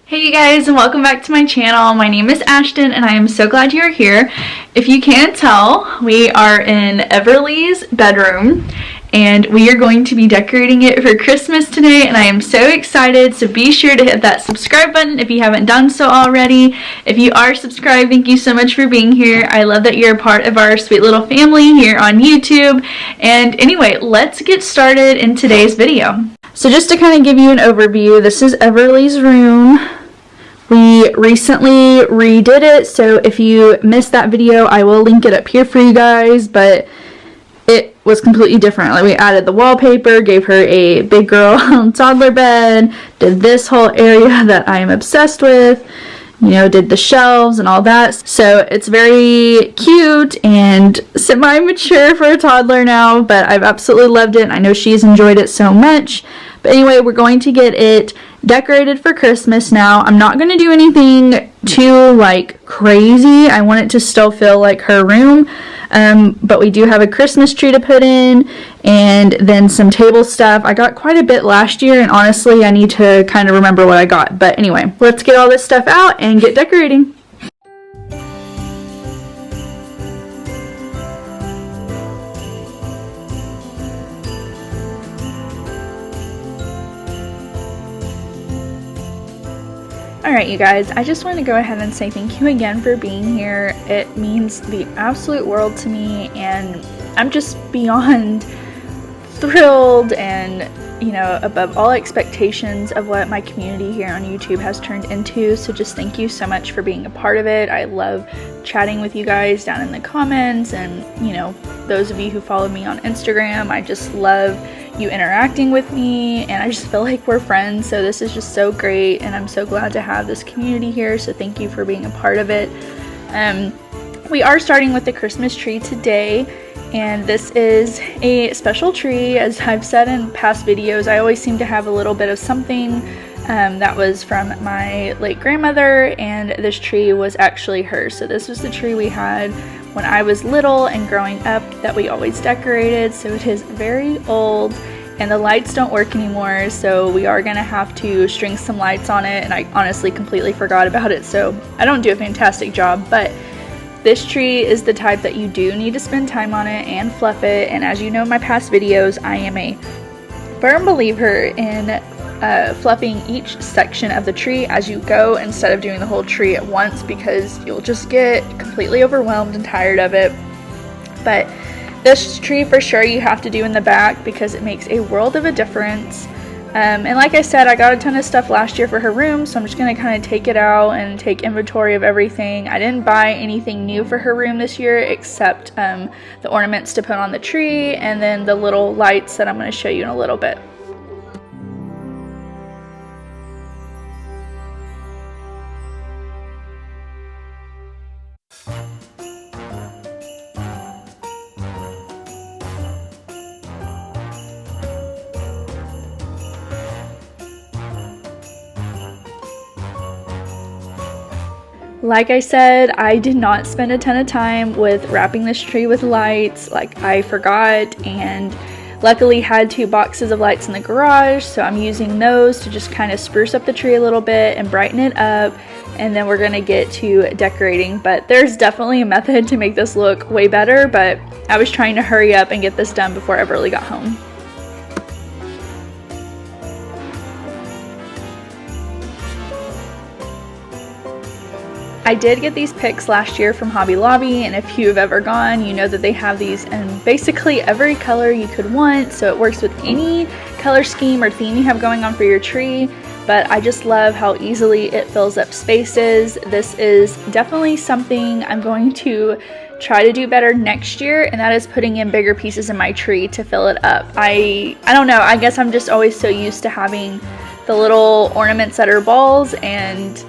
Hey you guys, and welcome back to my channel. My name is Ashton and I am so glad you're here. If you can't tell, we are in Everly's bedroom and we are going to be decorating it for Christmas today, and I am so excited. So be sure to hit that subscribe button if you haven't done so already. If you are subscribed, thank you so much for being here. I love that you're a part of our sweet little family here on YouTube. And anyway, let's get started in today's video. So just to kind of give you an overview, this is Everly's room. We recently redid it, so if you missed that video, I will link it up here for you guys, but it was completely different. Like, we added the wallpaper, gave her a big girl toddler bed, did this whole area that I am obsessed with, you know, did the shelves and all that. So it's very cute and semi-mature for a toddler now, but I've absolutely loved it, and I know she's enjoyed it so much. But anyway, we're going to get it decorated for Christmas now. I'm not going to do anything too like crazy. I want it to still feel like her room, but we do have a Christmas tree to put in, and then some table stuff. I got quite a bit last year, and honestly I need to kind of remember what I got. But anyway, let's get all this stuff out and get decorating. Alright you guys, I just want to go ahead and say thank you again for being here. It means the absolute world to me, and I'm just beyond thrilled and, you know, above all expectations of what my community here on YouTube has turned into. So just thank you so much for being a part of it. I love chatting with you guys down in the comments, and, you know, those of you who follow me on Instagram, I just love you interacting with me, and I just feel like we're friends. So this is just so great, and I'm so glad to have this community here. So thank you for being a part of it. We are starting with the Christmas tree today, and this is a special tree. As I've said in past videos, I always seem to have a little bit of something that was from my late grandmother, and this tree was actually hers. So this was the tree we had when I was little and growing up that we always decorated. So it is very old, and the lights don't work anymore, so we are gonna have to string some lights on it, and I honestly completely forgot about it, so I don't do a fantastic job. But this tree is the type that you do need to spend time on it and fluff it, and as you know in my past videos, I am a firm believer in fluffing each section of the tree as you go instead of doing the whole tree at once, because you'll just get completely overwhelmed and tired of it. But this tree for sure you have to do in the back because it makes a world of a difference. And like I said, I got a ton of stuff last year for her room, so I'm just going to kind of take it out and take inventory of everything. I didn't buy anything new for her room this year except the ornaments to put on the tree, and then the little lights that I'm going to show you in a little bit. Like I said, I did not spend a ton of time with wrapping this tree with lights. Like, I forgot, and luckily had 2 boxes of lights in the garage, so I'm using those to just kind of spruce up the tree a little bit and brighten it up, and then we're gonna get to decorating. But there's definitely a method to make this look way better, but I was trying to hurry up and get this done before Everly got home. I did get these picks last year from Hobby Lobby, and if you've ever gone, you know that they have these in basically every color you could want, so it works with any color scheme or theme you have going on for your tree. But I just love how easily it fills up spaces. This is definitely something I'm going to try to do better next year, and that is putting in bigger pieces in my tree to fill it up. I don't know, I guess I'm just always so used to having the little ornaments that are balls, and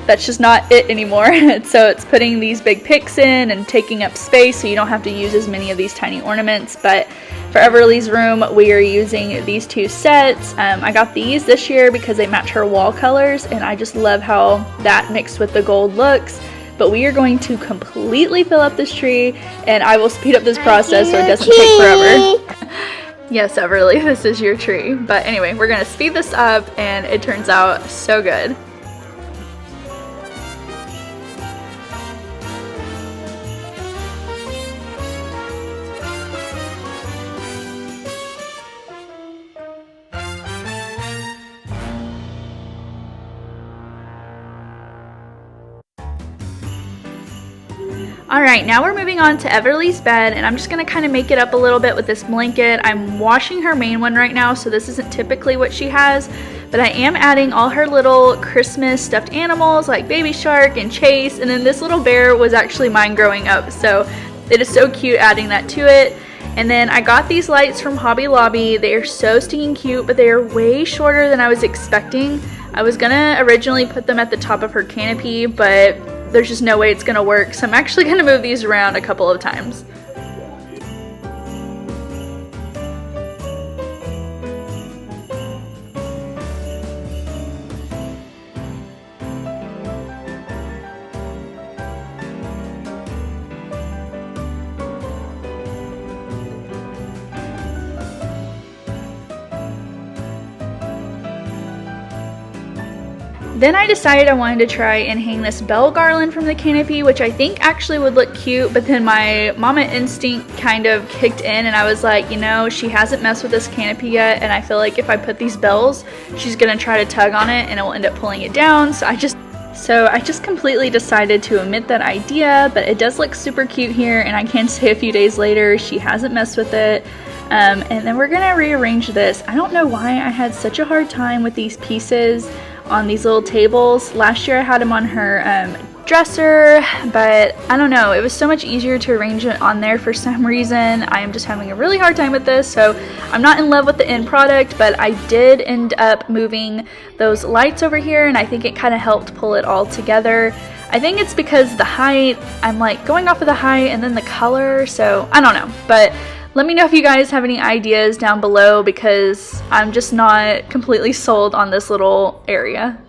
that's just not it anymore. So it's putting these big picks in and taking up space so you don't have to use as many of these tiny ornaments. But for Everly's room, we are using these 2 sets. I got these this year because they match her wall colors, and I just love how that mixed with the gold looks. But we are going to completely fill up this tree, and I will speed up this process so it doesn't take forever. Yes, Everly, this is your tree. But anyway, we're gonna speed this up, and it turns out so good. Alright, now we're moving on to Everly's bed, and I'm just going to kind of make it up a little bit with this blanket. I'm washing her main one right now, so this isn't typically what she has, but I am adding all her little Christmas stuffed animals like Baby Shark and Chase, and then this little bear was actually mine growing up, so it is so cute adding that to it. And then I got these lights from Hobby Lobby. They are so stinking cute, but they are way shorter than I was expecting. I was gonna originally put them at the top of her canopy, but there's just no way it's gonna work, so I'm actually gonna move these around a couple of times. Then I decided I wanted to try and hang this bell garland from the canopy, which I think actually would look cute, but then my mama instinct kind of kicked in, and I was like, you know, she hasn't messed with this canopy yet, and I feel like if I put these bells, she's gonna try to tug on it and it will end up pulling it down. So I just So I just completely decided to omit that idea, but it does look super cute here, and I can say a few days later she hasn't messed with it. And then we're gonna rearrange this. I don't know why I had such a hard time with these pieces on these little tables. Last year I had them on her dresser, but I don't know, it was so much easier to arrange it on there for some reason. I am just having a really hard time with this, so I'm not in love with the end product, but I did end up moving those lights over here, and I think it kind of helped pull it all together. I think it's because the height, I'm like going off of the height and then the color, so I don't know, but let me know if you guys have any ideas down below, because I'm just not completely sold on this little area.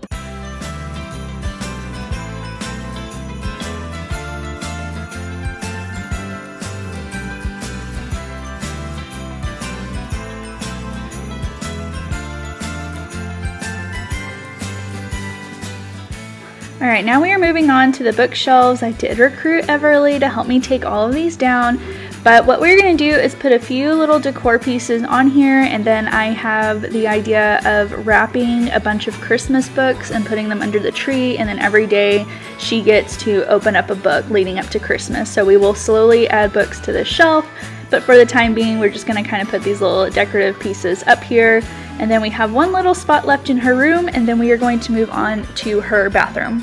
Alright, now we are moving on to the bookshelves. I did recruit Everly to help me take all of these down, but what we're going to do is put a few little decor pieces on here, and then I have the idea of wrapping a bunch of Christmas books and putting them under the tree, and then every day she gets to open up a book leading up to Christmas. So we will slowly add books to this shelf, but for the time being we're just going to kind of put these little decorative pieces up here. And then we have one little spot left in her room, and then we are going to move on to her bathroom.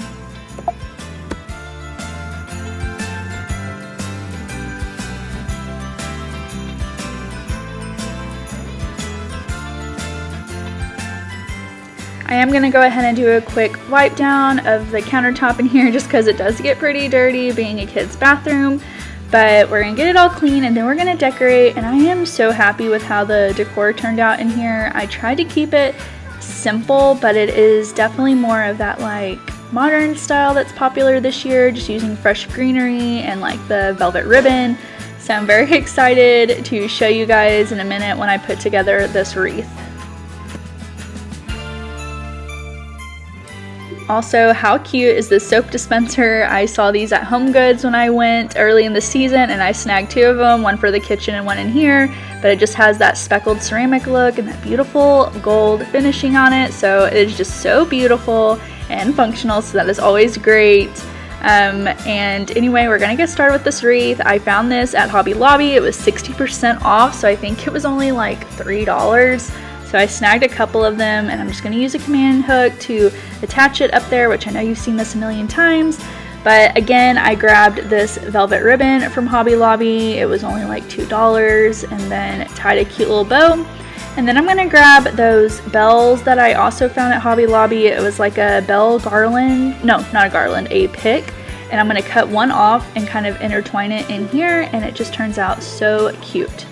I am going to go ahead and do a quick wipe down of the countertop in here just because it does get pretty dirty being a kid's bathroom. But we're going to get it all clean, and then we're going to decorate, and I am so happy with how the decor turned out in here. I tried to keep it simple, but it is definitely more of that like modern style that's popular this year, just using fresh greenery and like the velvet ribbon. So I'm very excited to show you guys in a minute when I put together this wreath. Also, how cute is this soap dispenser? I saw these at Home Goods when I went early in the season, and I snagged two of them, one for the kitchen and one in here, but it just has that speckled ceramic look and that beautiful gold finishing on it, so it is just so beautiful and functional, so that is always great. And anyway, we're gonna get started with this wreath. I found this at Hobby Lobby. It was 60% off, so I think it was only like $3. So I snagged a couple of them, and I'm just going to use a command hook to attach it up there, which I know you've seen this a million times. But again, I grabbed this velvet ribbon from Hobby Lobby. It was only like $2, and then tied a cute little bow. And then I'm going to grab those bells that I also found at Hobby Lobby. It was like a bell garland. No, not a garland, a pick. And I'm going to cut one off and kind of intertwine it in here, and it just turns out so cute.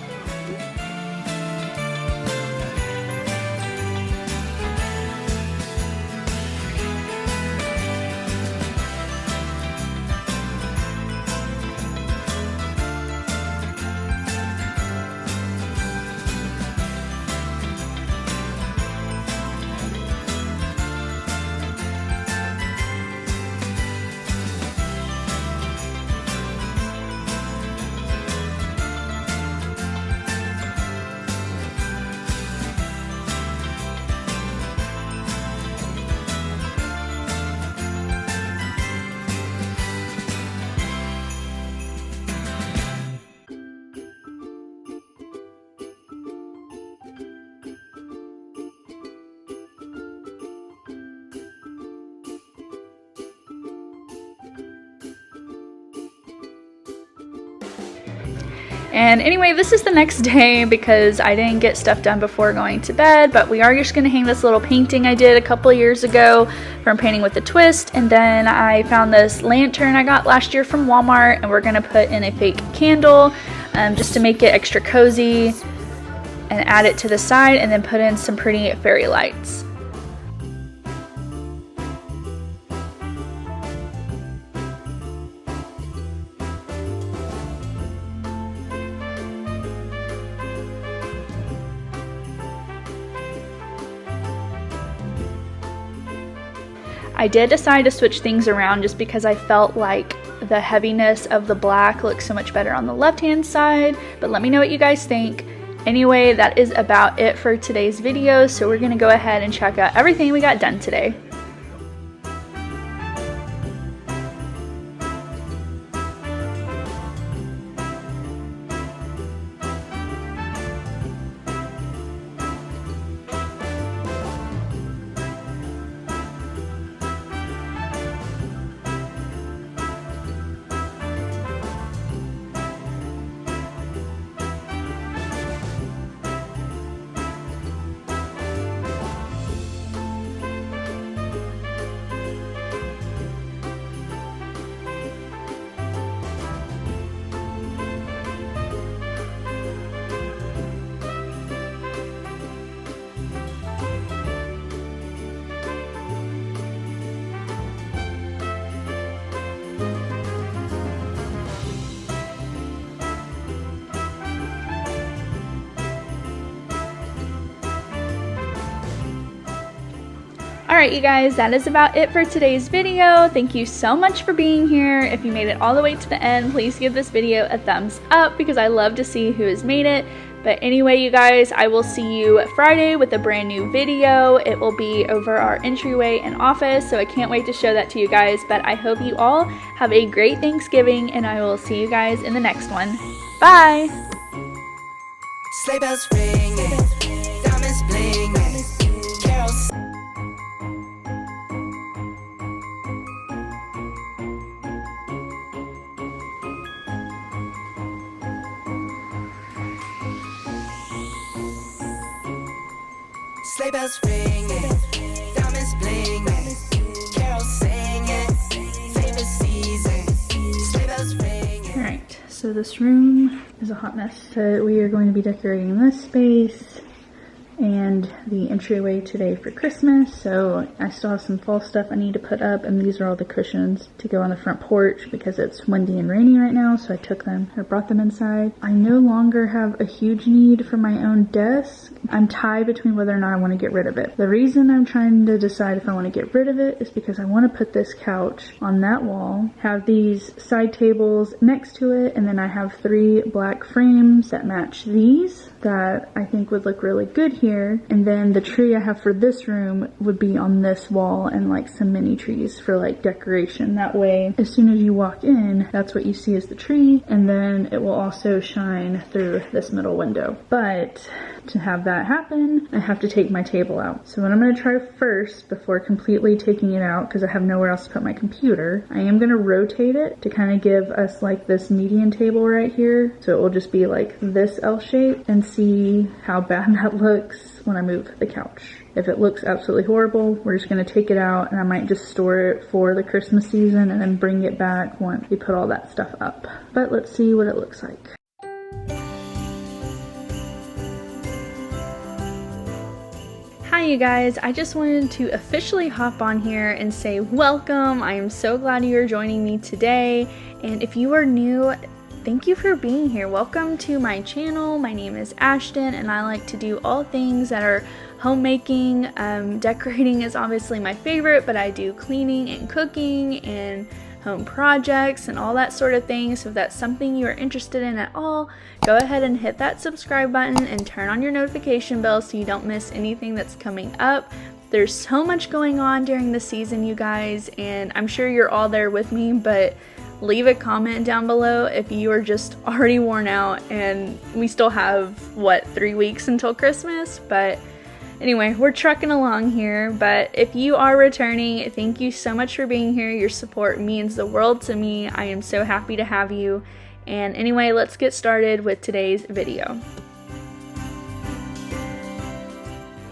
And anyway, this is the next day because I didn't get stuff done before going to bed, but we are just going to hang this little painting I did a couple years ago from Painting with a Twist, and then I found this lantern I got last year from Walmart, and we're going to put in a fake candle just to make it extra cozy, and add it to the side, and then put in some pretty fairy lights. I did decide to switch things around just because I felt like the heaviness of the black looks so much better on the left-hand side, but let me know what you guys think. Anyway, that is about it for today's video, so we're gonna go ahead and check out everything we got done today. Alright you guys, that is about it for today's video. Thank you so much for being here. If you made it all the way to the end, please give this video a thumbs up because I love to see who has made it. But anyway, you guys, I will see you Friday with a brand new video. It will be over our entryway and office, so I can't wait to show that to you guys. But I hope you all have a great Thanksgiving, and I will see you guys in the next one. Bye! Sleigh bells ringing, diamonds blinging, carols. Sleigh bells ringing, diamonds blinging, carols singing, favorite season. Sleigh bells ringing. Alright, so this room is a hot mess. So we are going to be decorating this space and the entryway today for Christmas. So I still have some fall stuff I need to put up, and these are all the cushions to go on the front porch because it's windy and rainy right now, so I took them or brought them inside. I no longer have a huge need for my own desk. I'm tied between whether or not I want to get rid of it. The reason I'm trying to decide if I want to get rid of it is because I want to put this couch on that wall, have these side tables next to it, and then I have 3 black frames that match these that I think would look really good here. And then the tree I have for this room would be on this wall, and like some mini trees for like decoration. That way, as soon as you walk in, that's what you see is the tree, and then it will also shine through this middle window. But to have that happen, I have to take my table out. So what I'm going to try first, before completely taking it out, because I have nowhere else to put my computer, I am going to rotate it to kind of give us like this median table right here. So it will just be like this L shape, and see how bad that looks when I move the couch. If it looks absolutely horrible, we're just going to take it out, and I might just store it for the Christmas season and then bring it back once we put all that stuff up. But let's see what it looks like. Hi you guys, I just wanted to officially hop on here and say welcome. I am so glad you're joining me today, and if you are new, thank you for being here. Welcome to my channel. My name is Ashton, and I like to do all things that are homemaking. Decorating is obviously my favorite, but I do cleaning and cooking and home projects and all that sort of thing. So if that's something you are interested in at all, go ahead and hit that subscribe button and turn on your notification bell so you don't miss anything that's coming up. There's so much going on during the season, you guys, and I'm sure you're all there with me, but leave a comment down below if you are just already worn out, and we still have, what, 3 weeks until Christmas? But anyway, we're trucking along here. But if you are returning, thank you so much for being here. Your support means the world to me. I am so happy to have you. And anyway, let's get started with today's video.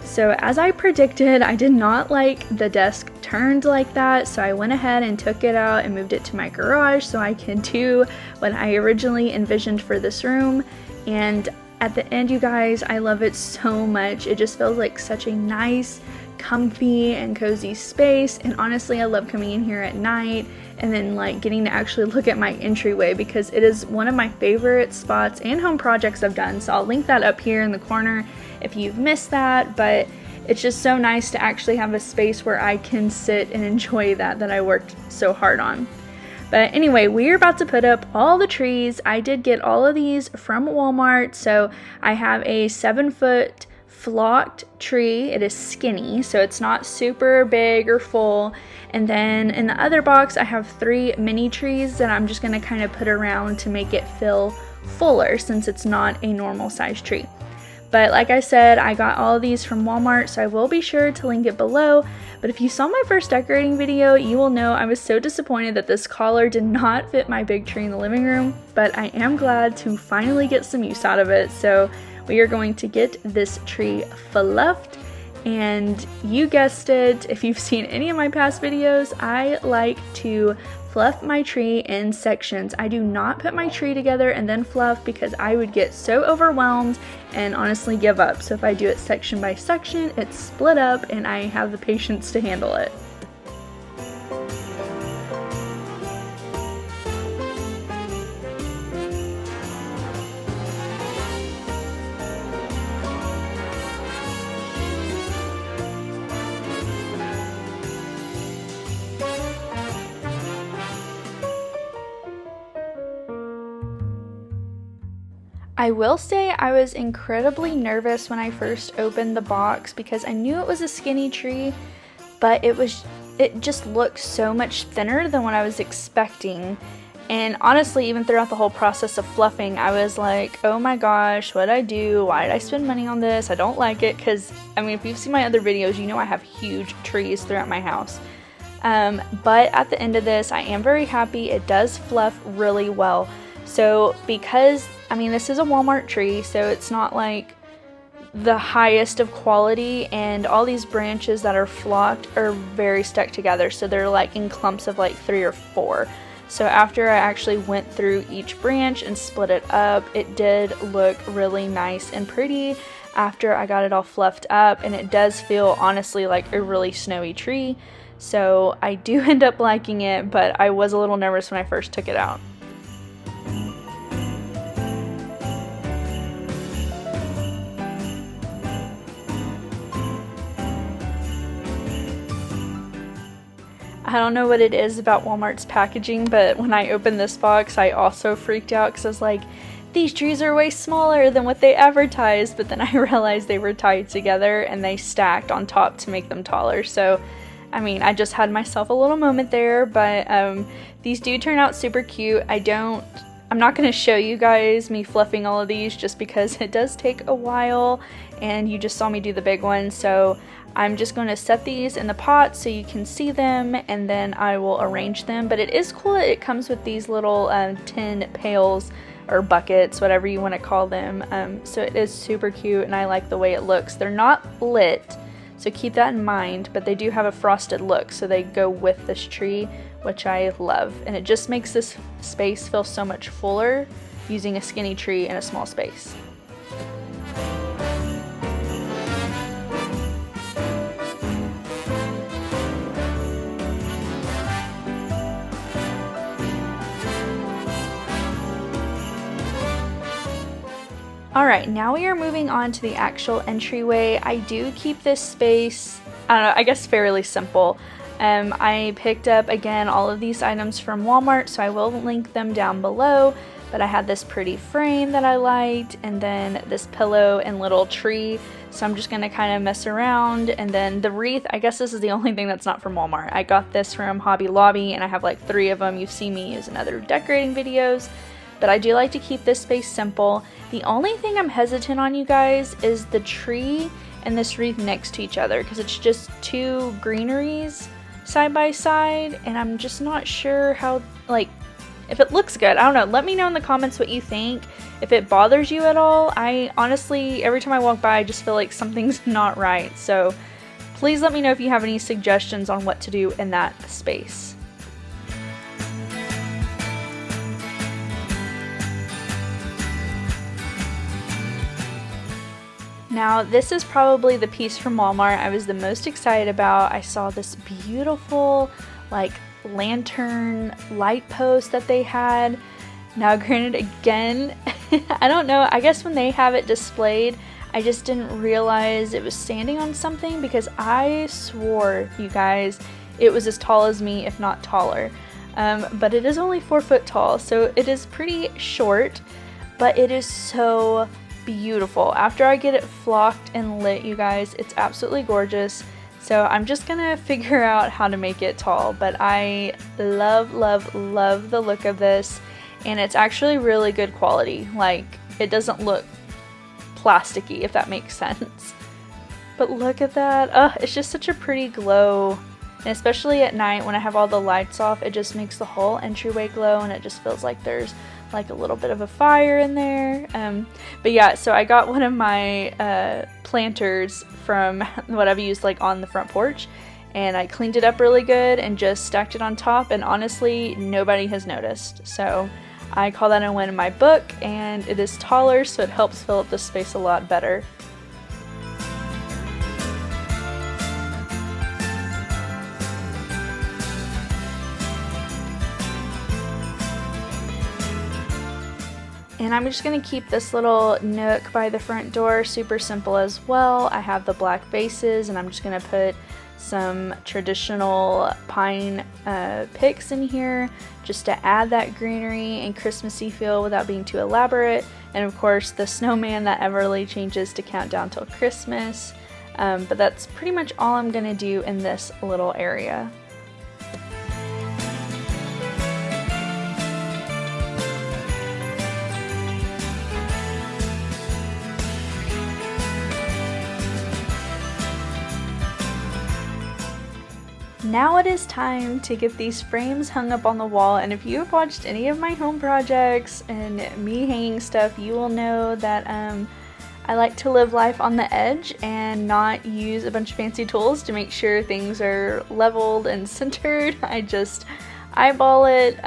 So as I predicted, I did not like the desk turned like that, so I went ahead and took it out and moved it to my garage so I can do what I originally envisioned for this room. And at the end, you guys, I love it so much. It just feels like such a nice, comfy and cozy space, and honestly I love coming in here at night and then like getting to actually look at my entryway because it is one of my favorite spots and home projects I've done. So I'll link that up here in the corner if you've missed that, but it's just so nice to actually have a space where I can sit and enjoy that I worked so hard on. But anyway, we're about to put up all the trees. I did get all of these from Walmart. So I have a 7-foot flocked tree. It is skinny, so it's not super big or full. And then in the other box, I have 3 mini trees that I'm just gonna kind of put around to make it feel fuller since it's not a normal size tree. But like I said, I got all of these from Walmart, so I will be sure to link it below. But if you saw my first decorating video, you will know I was so disappointed that this collar did not fit my big tree in the living room, but I am glad to finally get some use out of it. So we are going to get this tree fluffed, and you guessed it, if you've seen any of my past videos, I like to fluff my tree in sections. I do not put my tree together and then fluff because I would get so overwhelmed and honestly give up. So if I do it section by section, it's split up and I have the patience to handle it. I will say I was incredibly nervous when I first opened the box because I knew it was a skinny tree, but it just looked so much thinner than what I was expecting. And honestly, even throughout the whole process of fluffing, I was like, oh my gosh, what'd I do? Why did I spend money on this? I don't like it, because, I mean, if you've seen my other videos, you know I have huge trees throughout my house. But at the end of this, I am very happy. It does fluff really well. So because, I mean, this is a Walmart tree, so it's not like the highest of quality, and all these branches that are flocked are very stuck together, so they're like in clumps of like 3 or 4. So after I actually went through each branch and split it up, it did look really nice and pretty after I got it all fluffed up, and it does feel honestly like a really snowy tree. So I do end up liking it, but I was a little nervous when I first took it out. I don't know what it is about Walmart's packaging, but when I opened this box, I also freaked out because I was like, these trees are way smaller than what they advertised, but then I realized they were tied together and they stacked on top to make them taller. So, I mean, I just had myself a little moment there, but these do turn out super cute. I'm not going to show you guys me fluffing all of these just because it does take a while, and you just saw me do the big one, so I'm just going to set these in the pot so you can see them, and then I will arrange them. But it is cool that it comes with these little tin pails or buckets, whatever you want to call them. So it is super cute, and I like the way it looks. They're not lit, so keep that in mind, but they do have a frosted look, so they go with this tree, which I love. And it just makes this space feel so much fuller using a skinny tree in a small space. Alright, now we are moving on to the actual entryway. I do keep this space, I don't know, I guess fairly simple. I picked up, again, all of these items from Walmart, so I will link them down below. But I had this pretty frame that I liked, and then this pillow and little tree. So I'm just going to kind of mess around. And then the wreath, I guess this is the only thing that's not from Walmart. I got this from Hobby Lobby, and I have like 3 of them. You've seen me use in other decorating videos. But I do like to keep this space simple. The only thing I'm hesitant on, you guys, is the tree and this wreath next to each other, because it's just 2 greeneries side by side, and I'm just not sure how, like, if it looks good. I don't know. Let me know in the comments what you think. If it bothers you at all. I honestly, every time I walk by, I just feel like something's not right. So please let me know if you have any suggestions on what to do in that space. Now, this is probably the piece from Walmart I was the most excited about. I saw this beautiful, like, lantern light post that they had. Now, granted, again, I don't know, I guess when they have it displayed, I just didn't realize it was standing on something, because I swore, you guys, it was as tall as me, if not taller. But it is only 4 foot tall, so it is pretty short, but it is so beautiful. After I get it flocked and lit, you guys, it's absolutely gorgeous. So I'm just gonna figure out how to make it tall, but I love, love, love the look of this, and it's actually really good quality. Like, it doesn't look plasticky, if that makes sense. But look at that. It's just such a pretty glow, and especially at night when I have all the lights off, it just makes the whole entryway glow, and it just feels like there's like a little bit of a fire in there. But yeah, so I got one of my planters from what I've used like on the front porch, and I cleaned it up really good and just stacked it on top, and honestly nobody has noticed. So I call that a win in my book, and it is taller, so it helps fill up the space a lot better. And I'm just going to keep this little nook by the front door super simple as well. I have the black vases, and I'm just going to put some traditional pine picks in here just to add that greenery and Christmassy feel without being too elaborate. And of course the snowman that Everly changes to count down till Christmas. But that's pretty much all I'm gonna do in this little area. Now it is time to get these frames hung up on the wall, and if you have watched any of my home projects and me hanging stuff, you will know that I like to live life on the edge and not use a bunch of fancy tools to make sure things are leveled and centered. I just eyeball it.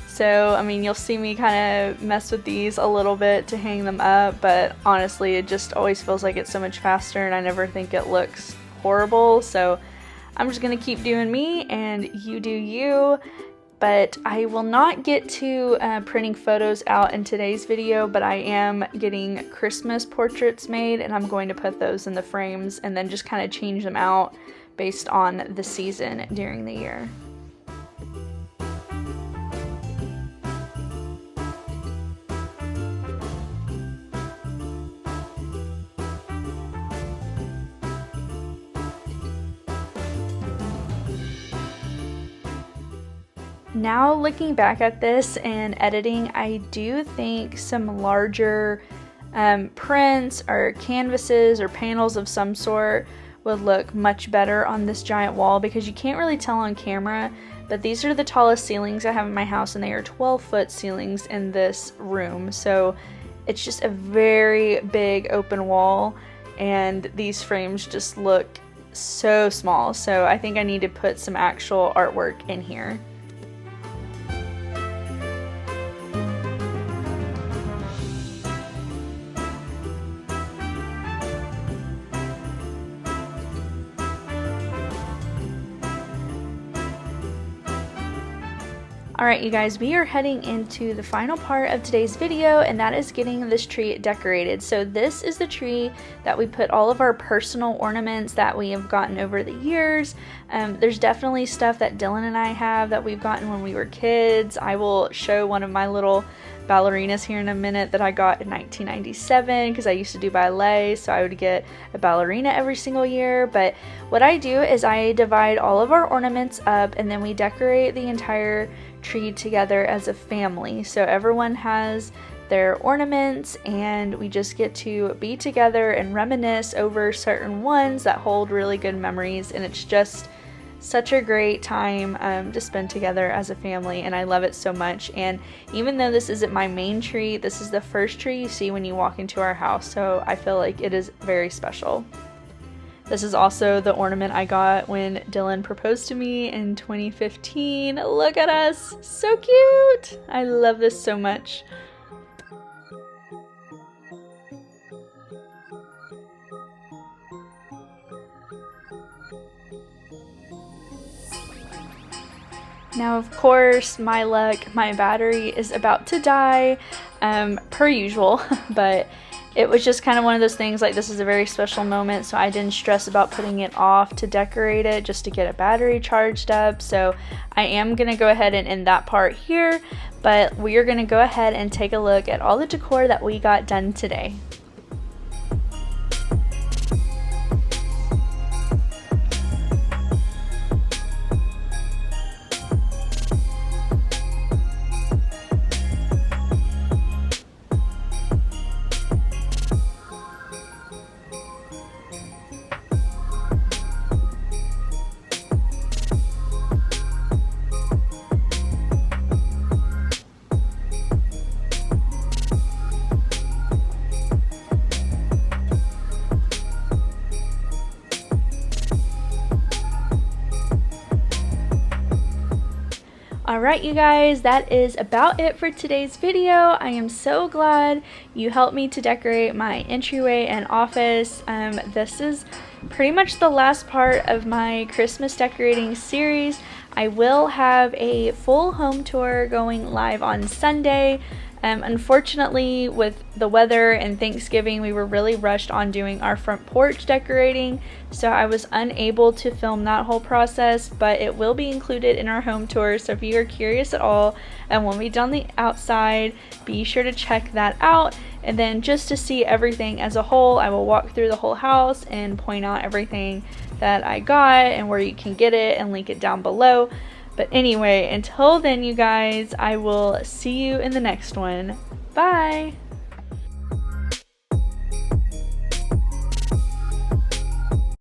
So, I mean, you'll see me kind of mess with these a little bit to hang them up, but honestly, it just always feels like it's so much faster and I never think it looks horrible. So I'm just gonna keep doing me and you do you. But I will not get to printing photos out in today's video, but I am getting Christmas portraits made and I'm going to put those in the frames and then just kind of change them out based on the season during the year. Now looking back at this and editing, I do think some larger prints or canvases or panels of some sort would look much better on this giant wall, because you can't really tell on camera, but these are the tallest ceilings I have in my house and they are 12-foot ceilings in this room. So it's just a very big open wall and these frames just look so small. So I think I need to put some actual artwork in here. Alright you guys, we are heading into the final part of today's video, and that is getting this tree decorated. So this is the tree that we put all of our personal ornaments that we have gotten over the years. There's definitely stuff that Dylan and I have that we've gotten when we were kids. I will show one of my little ballerinas here in a minute that I got in 1997 because I used to do ballet, so I would get a ballerina every single year. But what I do is I divide all of our ornaments up and then we decorate the entire tree together as a family. So everyone has their ornaments and we just get to be together and reminisce over certain ones that hold really good memories, and it's just such a great time to spend together as a family, and I love it so much. And even though this isn't my main tree, this is the first tree you see when you walk into our house, so I feel like it is very special. This is also the ornament I got when Dylan proposed to me in 2015. Look at us! So cute! I love this so much. Now, of course, my luck, my battery is about to die, per usual, but it was just kind of one of those things, like this is a very special moment, so I didn't stress about putting it off to decorate it just to get a battery charged up. So I am going to go ahead and end that part here, but we are going to go ahead and take a look at all the decor that we got done today. Alright you guys, that is about it for today's video. I am so glad you helped me to decorate my entryway and office. This is pretty much the last part of my Christmas decorating series. I will have a full home tour going live on Sunday. Unfortunately, with the weather and Thanksgiving, we were really rushed on doing our front porch decorating, so I was unable to film that whole process, but it will be included in our home tour. So if you are curious at all and want me done the outside, be sure to check that out. And then just to see everything as a whole, I will walk through the whole house and point out everything that I got and where you can get it and link it down below. But anyway, until then, you guys, I will see you in the next one. Bye!